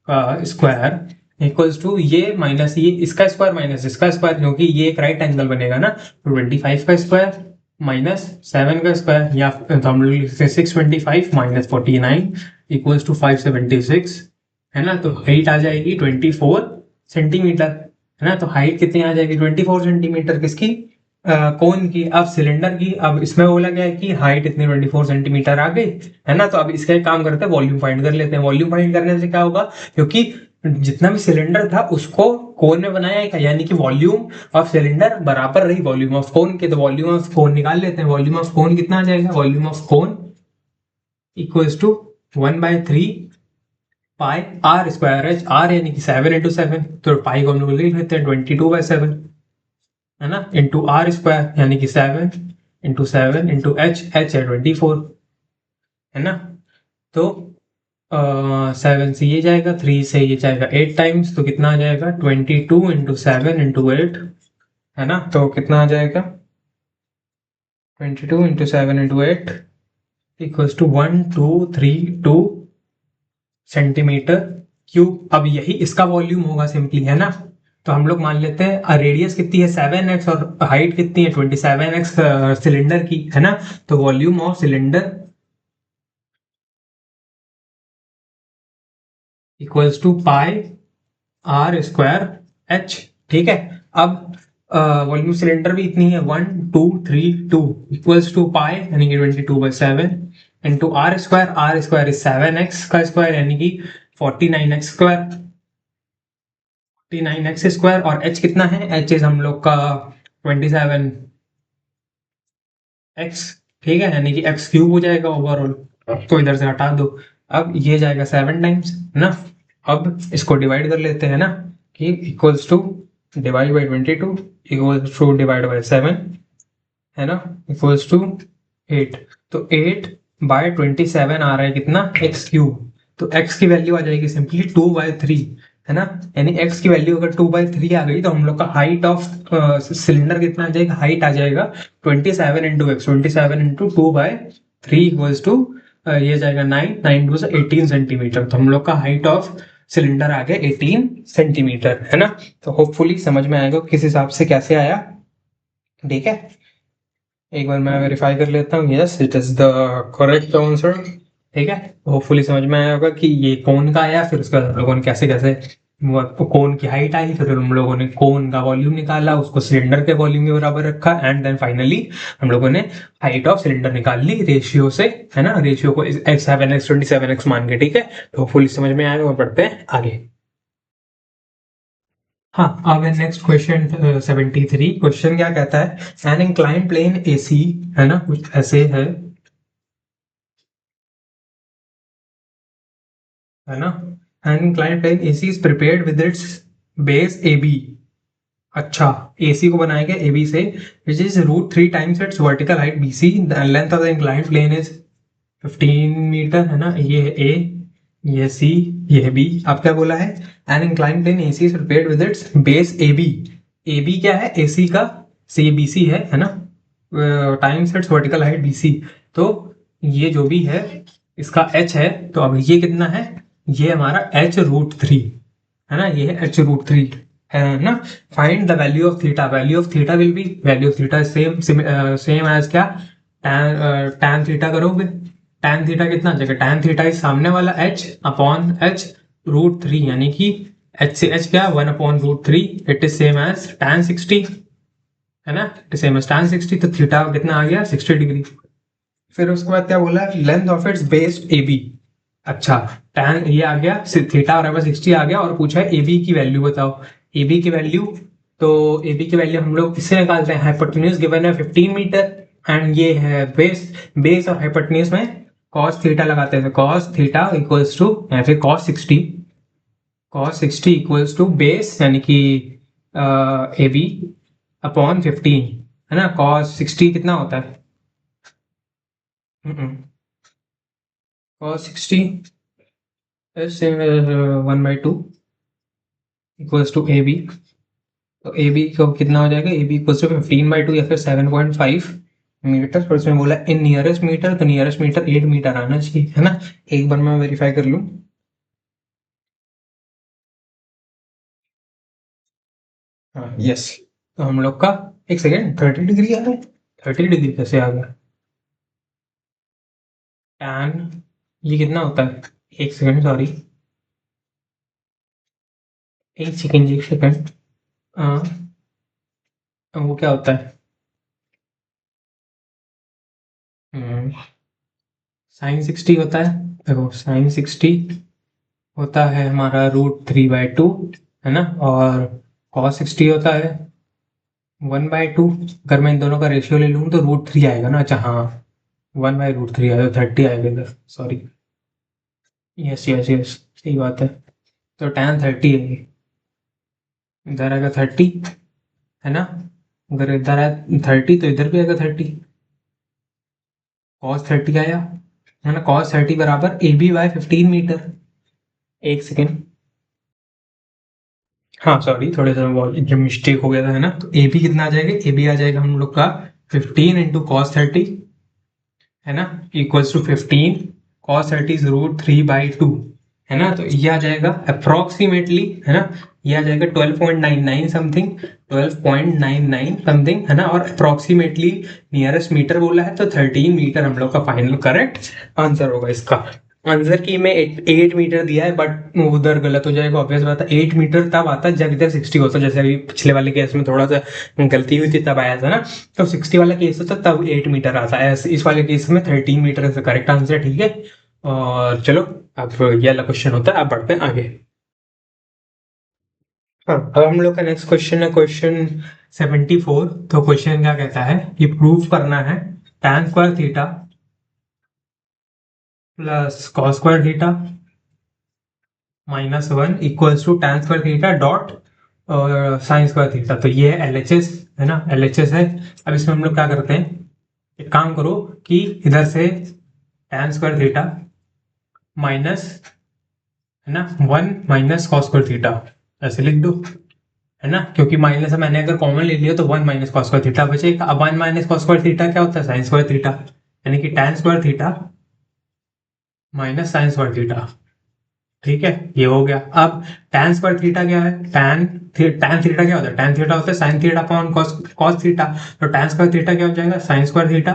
का स्क्वायर इक्वल्स टू ये माइनस ये, इसका स्क्वायर माइनस इसका स्क्वायर, क्योंकि ये एक राइट एंगल बनेगा ना। तो 25 का स्क्वायर माइनस 7 का स्क्वायर, या तो हम लोग लिख सकते हैं 625 माइनस 49 इक्वल्स टू 576, है ना। तो हाइट आ जाएगी 24 सेंटीमीटर, है ना। तो हाइट कितनी आ जाएगी? 24 सेंटीमीटर किसकी? कौन की? अब सिलेंडर की। अब इसमें बोला गया है कि हाइट इतनी 24 सेंटीमीटर आ गई, है ना। तो अब इसका एक काम करते हैं, वॉल्यूम फाइंड कर लेते हैं। वॉल्यूम फाइंड करने से क्या होगा? क्योंकि जितना भी सिलेंडर था उसको कोन में बनाया है, यानी कि वॉल्यूम ऑफ सिलेंडर बराबर रही वॉल्यूम ऑफ कोन के। तो वॉल्यूम ऑफ कोन निकाल लेते हैं। वॉल्यूम ऑफ कोन कितना आ जाएगा? Volume of cone equals to 1/3 pi r square h. R यानी कि 7/7, तो पाई को हम लोग लिख लेते हैं 22/7, है ना, इंटू आर स्क्वायर यानी कि 7 इंटू एच, एच है 24, है ना। तो 7 से ये जाएगा, 3 से ये जाएगा 8 टाइम्स, तो कितना आ जाएगा? 22 इंटू 7 इंटू 8, है ना। तो कितना आ जाएगा? 22 into 7 into 8 equals to 1232 centimetre cube. अब यही इसका वॉल्यूम होगा सिंपली, है ना। तो हम लोग मान लेते हैं रेडियस कितनी है 7x और हाइट कितनी है 27x सिलेंडर की, है ना। तो volume of cylinder equals to pi r square h. ठीक है, अब वॉल्यूम सिलेंडर भी इतनी है 1232 इक्वल्स टू पाई यानी कि 22/7 into r square. R square is 7x का स्क्वायर यानी कि 49x स्क्वायर, 49x स्क्वायर। और h कितना है? h इज हम लोग का 27x, ठीक है, यानी कि x क्यूब हो जाएगा ओवरऑल। तो इधर से हटा दो, अब ये जाएगा 7 टाइम्स, है ना। अब इसको डिवाइड कर लेते हैं ना, कि equals to divide by 22 equals to divide by 7, है ना, इक्वल्स टू 8। तो 8/27 आ रहा है कितना? x cube. तो x की वैल्यू आ जाएगी सिंपली 2/3, है ना। यानी x की वैल्यू अगर 2/3 आ गई तो हम लोग का हाइट ऑफ सिलेंडर कितना आ जाएगा? हाइट आ जाएगा 27 into x, 27 into 2/3 equals to ये जाएगा 9 2 18 सेंटीमीटर। तो हम लोग का हाइट ऑफ सिलेंडर आ गया 18 सेंटीमीटर, है ना। तो होपफुली समझ में आएगा किस हिसाब से कैसे आया। ठीक है, एक बार मैं वेरीफाई कर लेता हूँ। Yes, it is the correct answer. ठीक है, होपफुली समझ में आया होगा कि ये कौन का आया, फिर उसके बाद हम लोगों ने कैसे कैसे कोन की हाइट आई, फिर हम लोगों ने कोन का वॉल्यूम निकाला, उसको सिलेंडर के वॉल्यूम के बराबर रखा, एंड देन फाइनली हम लोगों ने हाइट ऑफ सिलेंडर निकाल ली रेशियो से, है ना। रेशियो को 7x 27x मान के। ठीक है, तो होपफुली समझ में आया। पढ़ते हैं आगे। हाँ, अब नेक्स्ट क्वेश्चन 73। क्वेश्चन क्या कहता है? एन इंक्लाइन प्लेन एसी, है ना, कुछ ऐसे है ना। An incline plane AC is prepared with its base A B. अच्छा, एसी को बनाया गया AB से, which is √3 times its vertical height BC। The length of the incline plane is 15 metre, है ना। ये है A, ये C, ये है B। अब क्या बोला है? An incline plane AC is prepared with its base AB। AB क्या है? AC का, से BC है ना, times its vertical height BC। तो ये जो भी है इसका h है, तो अब ये कितना है, ये हमारा h√3 है ना, ये है h√3 है ना। Find the value of theta, value of theta will be, value of theta same as क्या, tan थीटा करोगे, tan थीटा कितना आ जाएगा, tan थीटा इस सामने वाला h अपॉन h√3, यानी कि h से h क्या 1/√3, it is same as tan 60 है ना, it is same as tan 60, तो थीटा कितना आ गया 60 डिग्री। फिर उसके बाद क्या बोला, length of its base A B. अच्छा, tan ये आ गया, थीटा और 60 आ गया, और पूछा है ए बी की वैल्यू बताओ। ए बी की वैल्यू, तो ए बी की वैल्यू हम लोग इससे निकालते हैं, हाइपोटेन्यूज गिवन है 15 मीटर एंड ये है बेस, बेस और हाइपोटेन्यूज में cos थीटा लगाते हैं, तो cos थीटा इक्वल्स टू, या फिर cos 60 इक्वल्स टू बेस यानी कि ए बी अपॉन 15 है ना। cos 60 कितना होता है, cos 60 is same as 1/2 equals to A B, तो ए बी को कितना हो जाएगा, ए बी इक्वल्स टू 15/2 या फिर 7.5 मीटर। फिर उसमें बोला इन नियरेस्ट मीटर, तो नियरेस्ट मीटर 8 मीटर आना चाहिए है ना। एक बार मैं वेरीफाई कर लूँ, हाँ यस, तो हम लोग का, एक सेकेंड, 30 डिग्री आ रहा है, 30 डिग्री कैसे आ गया, टैन ये कितना होता है, एक सेकेंड सॉरी, एक सेकेंड, वो क्या होता है, साइन 60 होता है, देखो साइन 60 होता है हमारा √3/2 है ना, और cos 60 होता है 1/2। अगर मैं इन दोनों का रेशियो ले लूँ तो √3 आएगा ना, अच्छा हाँ 1/√3 आएगा, 30 आएगा इधर, सॉरी, यस यस यस सही बात है, तो tan 30 है ये, इधर आएगा 30 है ना, अगर इधर आया 30 तो इधर भी आएगा 30, cos 30 आया है ना, cos 30 बराबर ए बी बाय 15 मीटर। एक सेकेंड, हाँ सॉरी, थोड़ा सा बहुत जब मिस्टेक हो गया था है ना, तो ए बी कितना आ जाएगा, ए बी आ जाएगा हम लोग का 15 इंटू cos 30 है ना, इक्वल्स टू 15 cos 30 इज √3/2 है ना, तो ये आ जाएगा अप्रोक्सीमेटली है ना, ये आ जाएगा 12.99 समथिंग, 12.99 समथिंग है ना, और अप्रोक्सीमेटली नियरेस्ट मीटर बोला है, तो 13 मीटर हम लोग का फाइनल करेक्ट आंसर होगा इसका। आंसर की में 8 मीटर दिया है, बट उधर गलत हो जाएगा, ऑब्वियस बात है, 8 मीटर तब आता है जब इधर 60 होता है, जैसे अभी पिछले वाले केस में थोड़ा सा गलती हुई थी तब आया था ना, तो 60 वाला केस होता तब 8 मीटर आता है, इस वाले केस में 13 मीटर है करेक्ट आंसर, ठीक है। और चलो अब ये वाला क्वेश्चन होता है, अब बढ़ते हैं आगे। हाँ, अब हम लोग का नेक्स्ट क्वेश्चन है क्वेश्चन 74। तो क्वेश्चन क्या कहता है कि प्रूव करना है tan square theta plus cos square theta -1 equals to tan square theta dot sine square theta. तो ये है LHS है ना, LHS है। अब इसमें हम लोग क्या करते हैं, एक काम करो कि इधर से tan स्क्वायर थीटा माइनस है ना 1 माइनस cos स्क्वायर थीटा ऐसे लिख दो है ना, क्योंकि माइनस मैंने अगर कॉमन ले लिया तो 1 माइनस cos स्क्वायर थीटा बचेगा। अब 1 माइनस cos स्क्वायर थीटा क्या होता है, साइन स्क्वायर थीटा, यानी कि tan square theta minus sine square theta, ठीक है ये हो गया। अब tan स्क्वायर थीटा क्या है, tan थीटा क्या होता है, tan थीटा होता है sine theta upon cos theta, तो tan स्क्वायर थीटा क्या हो जाएगा, sine square theta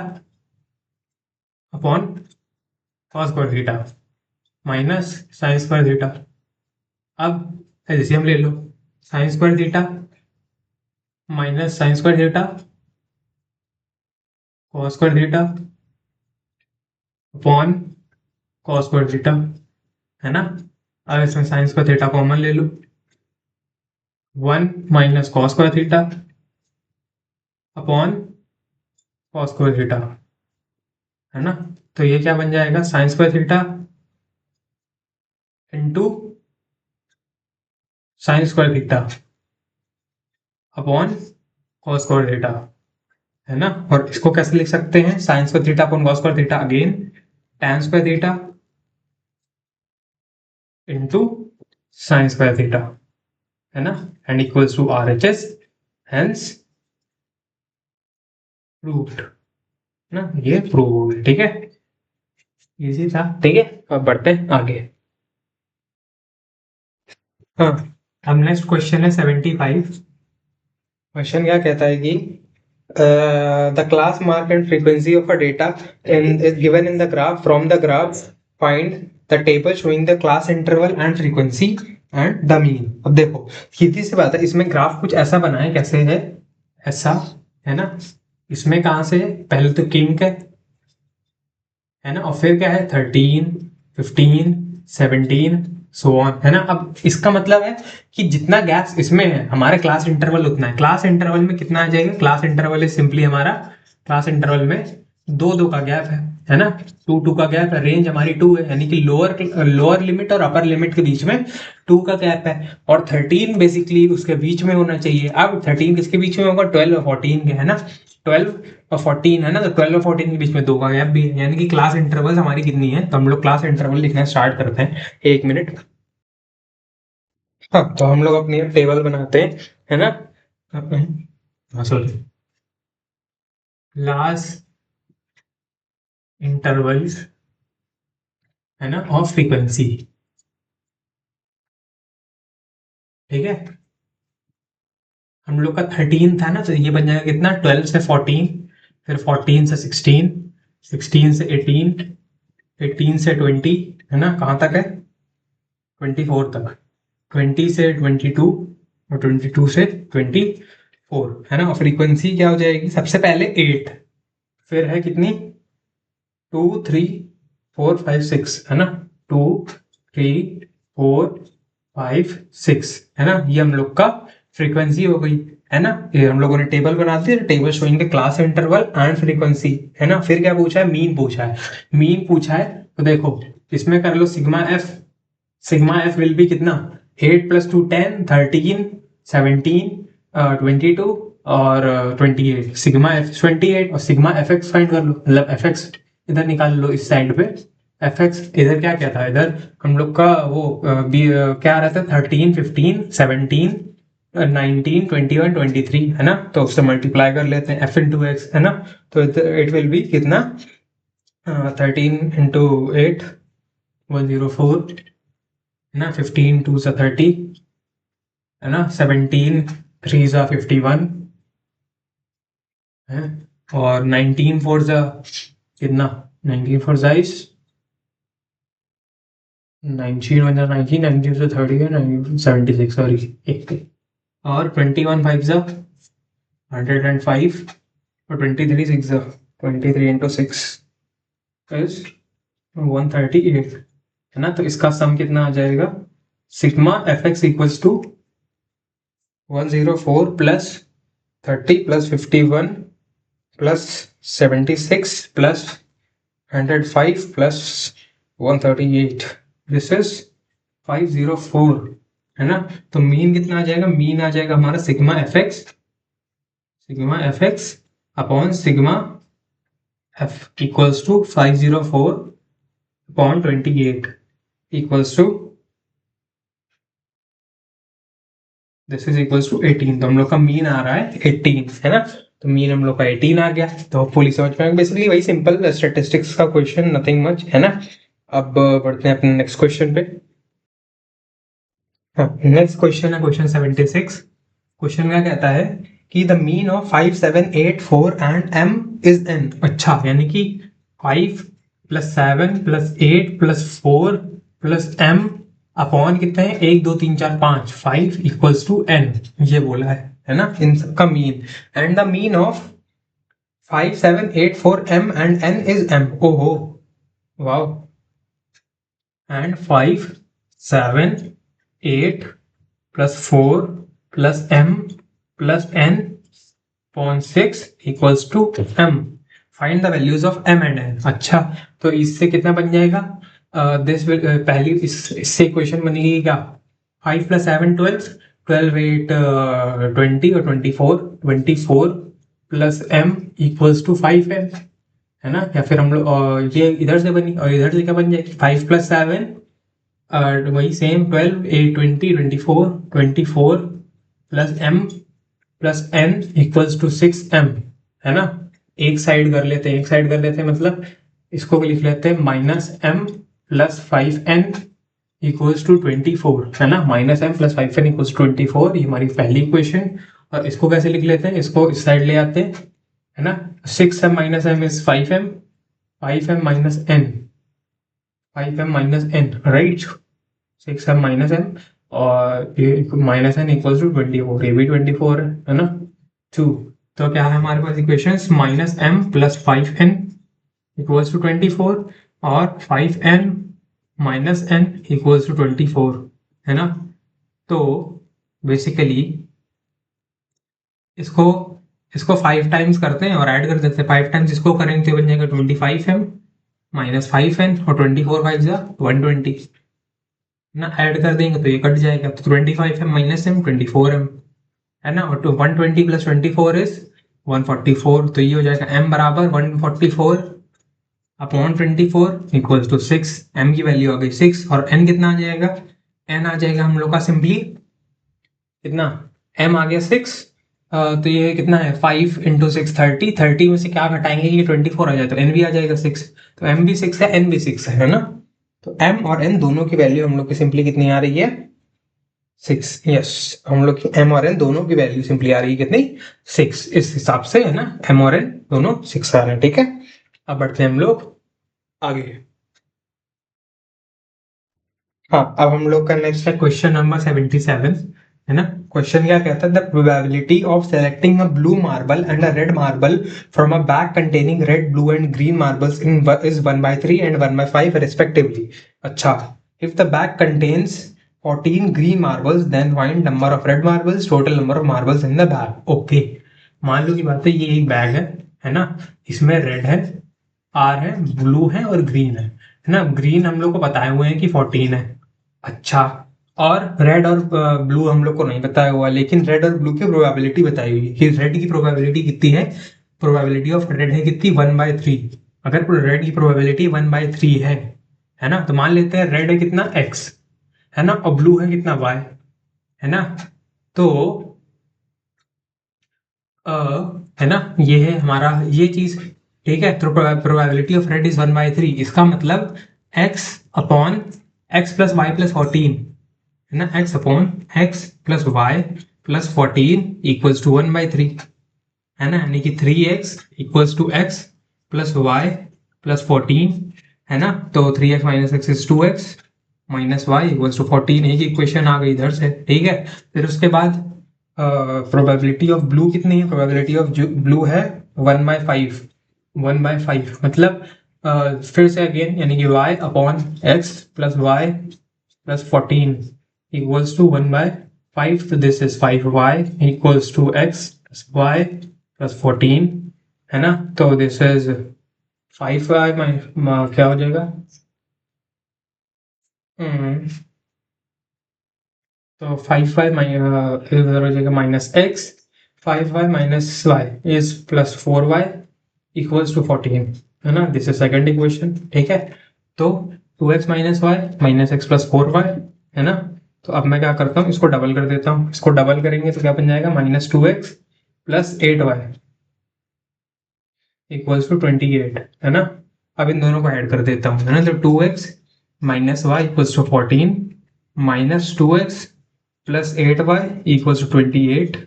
upon cos square theta minus sine square theta. अब एलसीएम ले लो, sine square theta minus sine square theta cos square theta upon cos square theta है ना। अब इसमें साइन स्क्वायर थीटा कॉमन ले लो, 1 minus cos square theta upon cos square theta है ना। तो ये क्या बन जाएगा, sine square theta into sine square theta upon cos square theta है ना। और इसको कैसे लिख सकते हैं, sine square theta upon cos square theta, again tan square theta into sine square theta है ना, and equals to RHS, hence proved ना, ये प्रूव हो गया, ठीक है। इजी था, ठीक है। अब बढ़ते हैं आगे। हाँ, अब नेक्स्ट क्वेश्चन है 75। क्वेश्चन क्या कहता है कि the class mark and frequency of a data is given in the graph, from the graph find the table showing the class interval and frequency and the mean. अब देखो सीधी सी बात है, इसमें ग्राफ कुछ ऐसा बना है, कैसे है, ऐसा है ना। इसमें कहाँ से है, पहले तो किंग है ना, और फिर क्या है 13, 15, 17 सो ऑन, है ना। अब इसका मतलब है कि जितना गैप्स इसमें है, हमारे क्लास इंटरवल उतना है। क्लास इंटरवल में कितना आ जाएगा, क्लास इंटरवल इज सिंपली हमारा, क्लास इंटरवल में दो दो का गैप है ना, 2 2 का गैप है। रेंज हमारी 2 है, यानी कि लोअर लिमिट और अपर लिमिट के बीच में 2 का गैप है। और 13 बेसिकली उसके बीच में होना चाहिए। अब 13 किसके बीच में होगा, 12 और 14 के, है ना। 12 और 14 है ना, तो 12 और 14 के बीच में 2 का गैप भी है, यानी कि क्लास इंटरवल हमारी कितनी है। तो हम लोग क्लास इंटरवल लिखना स्टार्ट करते हैं, 1 मिनट। हाँ, तो हम लोग अपनी टेबल बनाते हैं, है ना। हाँ सॉरी, क्लास इंटरवल्स, है ना, और फ्रीक्वेंसी, ठीक है। हम लोग का 13 था ना, तो ये बन जाएगा कितना, 12 से 14, फिर 14 से 16, 16 से 18, 18 से 20, है ना, कहाँ तक है, 24 तक, 20 से 22 और 22 से 24, है ना। और फ्रीक्वेंसी क्या हो जाएगी, सबसे पहले 8, फिर है कितनी, 2 3 4 5 6, है ना, 2 3 4 5 6, है ना। ये हम लोग का फ्रीक्वेंसी हो गई, है ना। ये हम लोगों ने टेबल बना दी, table showing the class interval and frequency, है ना। फिर क्या पूछा है, मीन पूछा है। मीन पूछा है तो देखो इसमें कर लो sigma f. Sigma f will be कितना, 8 + 2 10, 13 17 22 और 28, सिग्मा एफ 28, और सिग्मा एफ एक्स फाइंड कर लो, मतलब एफ एक्स इधर निकाल लो इस साइड पे। एफ एक्स इधर क्या क्या था, इधर हम लोग का वो क्या आ रहा था, 13 15 17 19 21 23, है ना। तो उससे मल्टीप्लाई कर लेते हैं, एफ इंटू एक्स, है ना। तो इट विल बी कितना, 13 इंटू 8 104, है ना, 15 2 से 30, है ना, 17 3 से 51, है, और 19 4 से कितना, 19 4 से 19 1 19, 19 से 30 है, 19 76, सॉरी एक, और 21 5 से 105, और 23 6 से 23 इंटू 6 इज 138, है ना। तो इसका सम कितना आ जाएगा, sigma f x equals to 104 plus 30 plus 51 plus 76 plus 105 plus 138, this is 504, है ना। तो मीन कितना आ जाएगा, मीन आ जाएगा हमारा sigma f x upon sigma f equals to 504 upon 28 equals to, this is equals to 18। तो हम लोग का मीन आ रहा है 18, है ना। तो मीन हम लोग का 18 आ गया। तो होपफुली समझ में, बेसिकली वही सिंपल स्टैटिस्टिक्स का क्वेश्चन, नथिंग मच, है ना। अब बढ़ते हैं अपने नेक्स्ट क्वेश्चन पे। हाँ, नेक्स्ट क्वेश्चन है क्वेश्चन 76। क्वेश्चन क्या कहता है कि the mean of 5 7 8 4 and m is n। अच्छा, यानी कि 5 + 7 + 8 + 4 + m अपॉन कितने हैं, 1 2 3 4 5, 5 इक्वल्स टू n, ये बोला है ना, इन सबका mean. And the mean of 5 7 8 4 m and n is m। ओहो, wow. And 5 7 8 + 4 + m + n upon 6 equals to m। Find the values of m and n। अच्छा, तो इससे कितना बन जाएगा, दिस पहली इससे इक्वेशन बनेगी क्या, 5 + 7 12, 12 8 20 और 24, 24 + m इक्वल्स टू 5m, है ना। या फिर हम लोग ये इधर से बनी, और इधर से क्या बन जाएगी, 5 + 7 वही same 12 8 20 24 24 + m + n equals to 6m, है ना। एक साइड कर लेते हैं, एक साइड कर लेते हैं, मतलब इसको लिख लेते हैं -m + 5n इक्वल्स टू 24, है ना। -m + 5n इक्वल्स 24, ये हमारी पहली इक्वेशन। और इसको कैसे लिख लेते हैं, इसको इस साइड ले आते हैं, है ना। 6m - m is 5m, 5m - n, 5m - n, right. 6m - m और -n इक्वल्स टू 24, ये भी 24 है ना। 2, तो क्या है हमारे पास equations, -m + 5n equals to 24 और 5n - n इक्वल्स टू 24, है ना। तो बेसिकली इसको इसको 5 टाइम्स करते हैं और ऐड कर देते हैं। 5 टाइम्स इसको करेंगे तो बन जाएगा 25m - 5n और 24 5 जा 120 ना। ऐड कर देंगे तो ये कट जाएगा, तो 25m - m 24m, है ना। और 120 + 24 इज 144, तो ये हो जाएगा m बराबर 144 अपॉन 24 इक्वल्स टू 6। m की वैल्यू आ गई 6 और n कितना आ जाएगा, n आ जाएगा हम लोग का सिंपली कितना, m आ गया 6। तो ये कितना है 5 × 6 30, 30 में से क्या घटाएंगे, ये 24 आ जाए तो n भी आ जाएगा 6, तो m भी 6 है, n भी 6 है ना। तो m और n दोनों की वैल्यू हम लोग की सिंपली कितनी आ रही है, 6। यस, हम लोग की m और n दोनों की वैल्यू सिंपली आ रही है कितनी, 6। इस हिसाब से, है ना, m और n दोनों 6 आ रहे हैं, ठीक है। अब बढ़ते हैं हम लोग आगे। हाँ, अब हम लोग का नेक्स्ट है क्वेश्चन नंबर 77, है ना। क्वेश्चन क्या कहता है, the probability of selecting a blue marble and a red marble from a bag containing red, blue and green marbles in is 1/3 and 1/5 respectively. अच्छा, if the bag contains 14 green marbles then find number of red marbles, total number of marbles in the bag. Okay, मान लो की बात है, ये एक bag है ना। इसमें रेड है, आर है, ब्लू है और ग्रीन है ना। ग्रीन हम लोग को बताए हुए हैं कि 14 है। अच्छा, और रेड और ब्लू हम लोग को नहीं बताया हुआ, लेकिन रेड और ब्लू की प्रोबेबिलिटी बताई हुई है कि रेड की प्रोबेबिलिटी कितनी है, प्रोबेबिलिटी ऑफ रेड है कितनी, 1/3। अगर रेड की प्रोबेबिलिटी 1/3 है ना, तो मान लेते हैं रेड है कितना x, है ना, और ब्लू है कितना y, है ना। तो है ना, ये है हमारा ये चीज, ठीक है। तो प्रोबेबिलिटी ऑफ रेड इज 1/3, इसका मतलब x अपॉन x + y + 14, है ना। x upon x + y + 14 equals to 1/3, है ना। यानी कि 3x equals to x + y + 14, है ना। तो 3x - x is 2x - y equals to 14, एक इक्वेशन आ गई इधर से, ठीक है। फिर उसके बाद प्रोबेबिलिटी ऑफ ब्लू कितनी है, प्रोबेबिलिटी ऑफ ब्लू है 1/5, 1/5 मतलब फिर से अगेन, यानी कि y upon x + y + 14 equals to 1/5, so this is 5y equals to x + y + 14, है ना। तो this is 5y क्या हो जाएगा, तो 5y इधर हो जाएगा -x, 5y - y is +4y equals to 14, है ना। दिस इज सेकंड इक्वेशन, ठीक है। तो 2x - y -x + 4y, है ना। तो अब मैं क्या करता हूँ, इसको डबल कर देता हूँ। इसको डबल करेंगे तो क्या बन जाएगा, -2x + 8y इक्वल्स टू 28, है ना। अब इन दोनों को ऐड कर देता हूँ, है ना। तो 2x - y equals to 14 -2x + 8y equals to 28,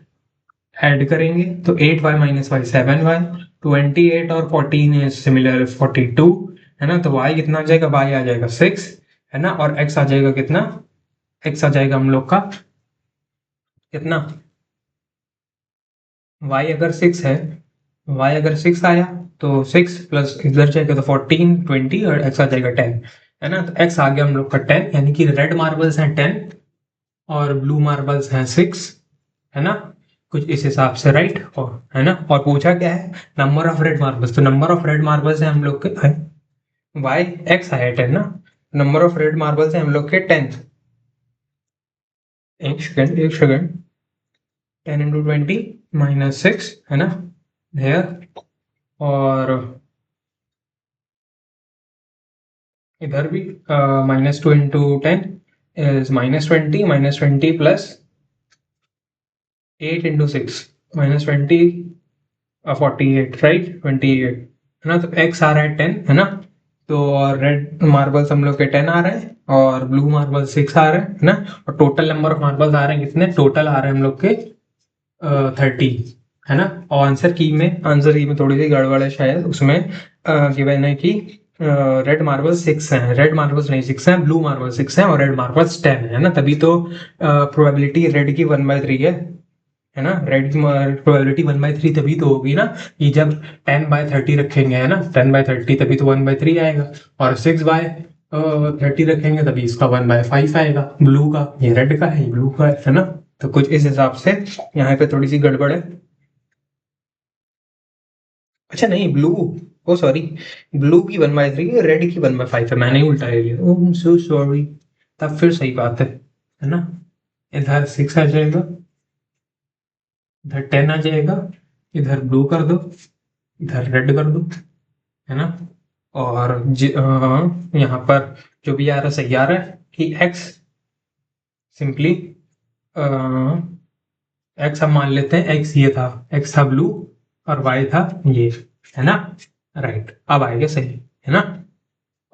add करेंगे तो 8y - y 7y, 28 और 14 इज सिमिलर 42, है ना। तो y कितना आ जाएगा, y आ जाएगा 6, है ना। और x आ जाएगा कितना, x आ जाएगा हम लोग का कितना, y अगर 6 है, y अगर 6 आया तो 6 प्लस इधर जाएगा तो 14 20 और x आ जाएगा 10, है ना। तो x आ गया हम लोग का 10, यानी कि रेड मार्बल्स हैं 10 और ब्लू मार्बल्स हैं 6, है ना। कुछ इस हिसाब से, राइट। और है ना, और पूछा क्या है, नंबर ऑफ रेड मार्बल्स, तो नंबर ऑफ रेड मार्बल्स है हम लोग के वाई एक्स आया 10 ना, नंबर ऑफ रेड मार्बल्स है हम लोग के 10। एक सेकेंड 10 × 20 -6, है ना, हेयर। और इधर भी -2 × 10 इज -20, -20 + 8 × 6 -20 48, राइट, 28, है ना। तो x आ रहा है 10, है ना। तो और रेड मार्बल्स हम लोग के 10 आ रहे हैं और ब्लू मार्बल 6 आ रहे हैं, है ना। और टोटल नंबर ऑफ मार्बल्स आ रहे हैं कितने, टोटल आ रहे हैं हम लोग के 30, है ना। और आंसर की में थोड़ी सी गड़बड़ है शायद, उसमें गिवन है कि रेड मार्बल 6 हैं, रेड मार्बल्स नहीं 6 हैं, ब्लू मार्बल 6 हैं और रेड मार्बल्स 10 है ना। तभी तो प्रोबेबिलिटी रेड की 1/3 है ना। रेड की प्रोबेबिलिटी 1/3 तभी तो होगी ना, कि जब 10/30 रखेंगे, है ना, 10/30 तभी तो 1/3 आएगा। और 6/30 रखेंगे तभी इसका 1/5 आएगा, ब्लू का, ये रेड का है, ये ब्लू का है ना। तो कुछ इस हिसाब से यहाँ पे थोड़ी सी गड़बड़ है। अच्छा नहीं, ब्लू, ओ सॉरी, ब्लू की 1/3 है, रेड की 1/5 है, मैंने ही उल्टा ले लिया, ओह सो सॉरी। तब फिर सही बात है ना। इधर 6 आ जाएगा, इधर 10 आ जाएगा, इधर ब्लू कर दो, इधर रेड कर दो, है ना। और यहाँ पर जो भी आ रहा है सही आ रहा है कि एक्स सिंपली एक्स हम मान लेते हैं, एक्स ये था, एक्स था ब्लू और वाई था ये, है ना। राइट, अब आएगा सही, है ना।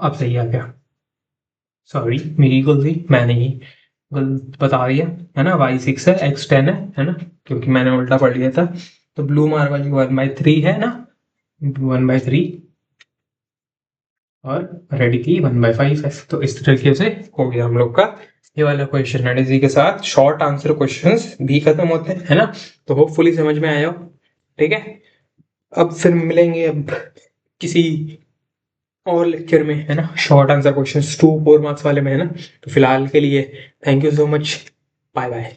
अब सही आ गया, सॉरी मेरी गलती, मैंने ही गलत बता दिया, है ना। वाई 6 है, एक्स 10 है ना, क्योंकि मैंने उल्टा पढ़ लिया था। तो ब्लू मार्बल की 1/3 है ना, 1/3, और रेड की 1/5 है। तो इस तरीके से हो गया हम लोग का ये वाला क्वेश्चन, एंड इसी के साथ शॉर्ट आंसर क्वेश्चंस भी खत्म होते हैं, है ना। तो होपफुली समझ में आया हो, ठीक है। अब फिर मिलेंगे अब किसी और लेक्चर में, है ना, शॉर्ट आंसर क्वेश्चंस 2-4 मार्क्स वाले में, है ना। तो फिलहाल के लिए thank you so much, bye bye.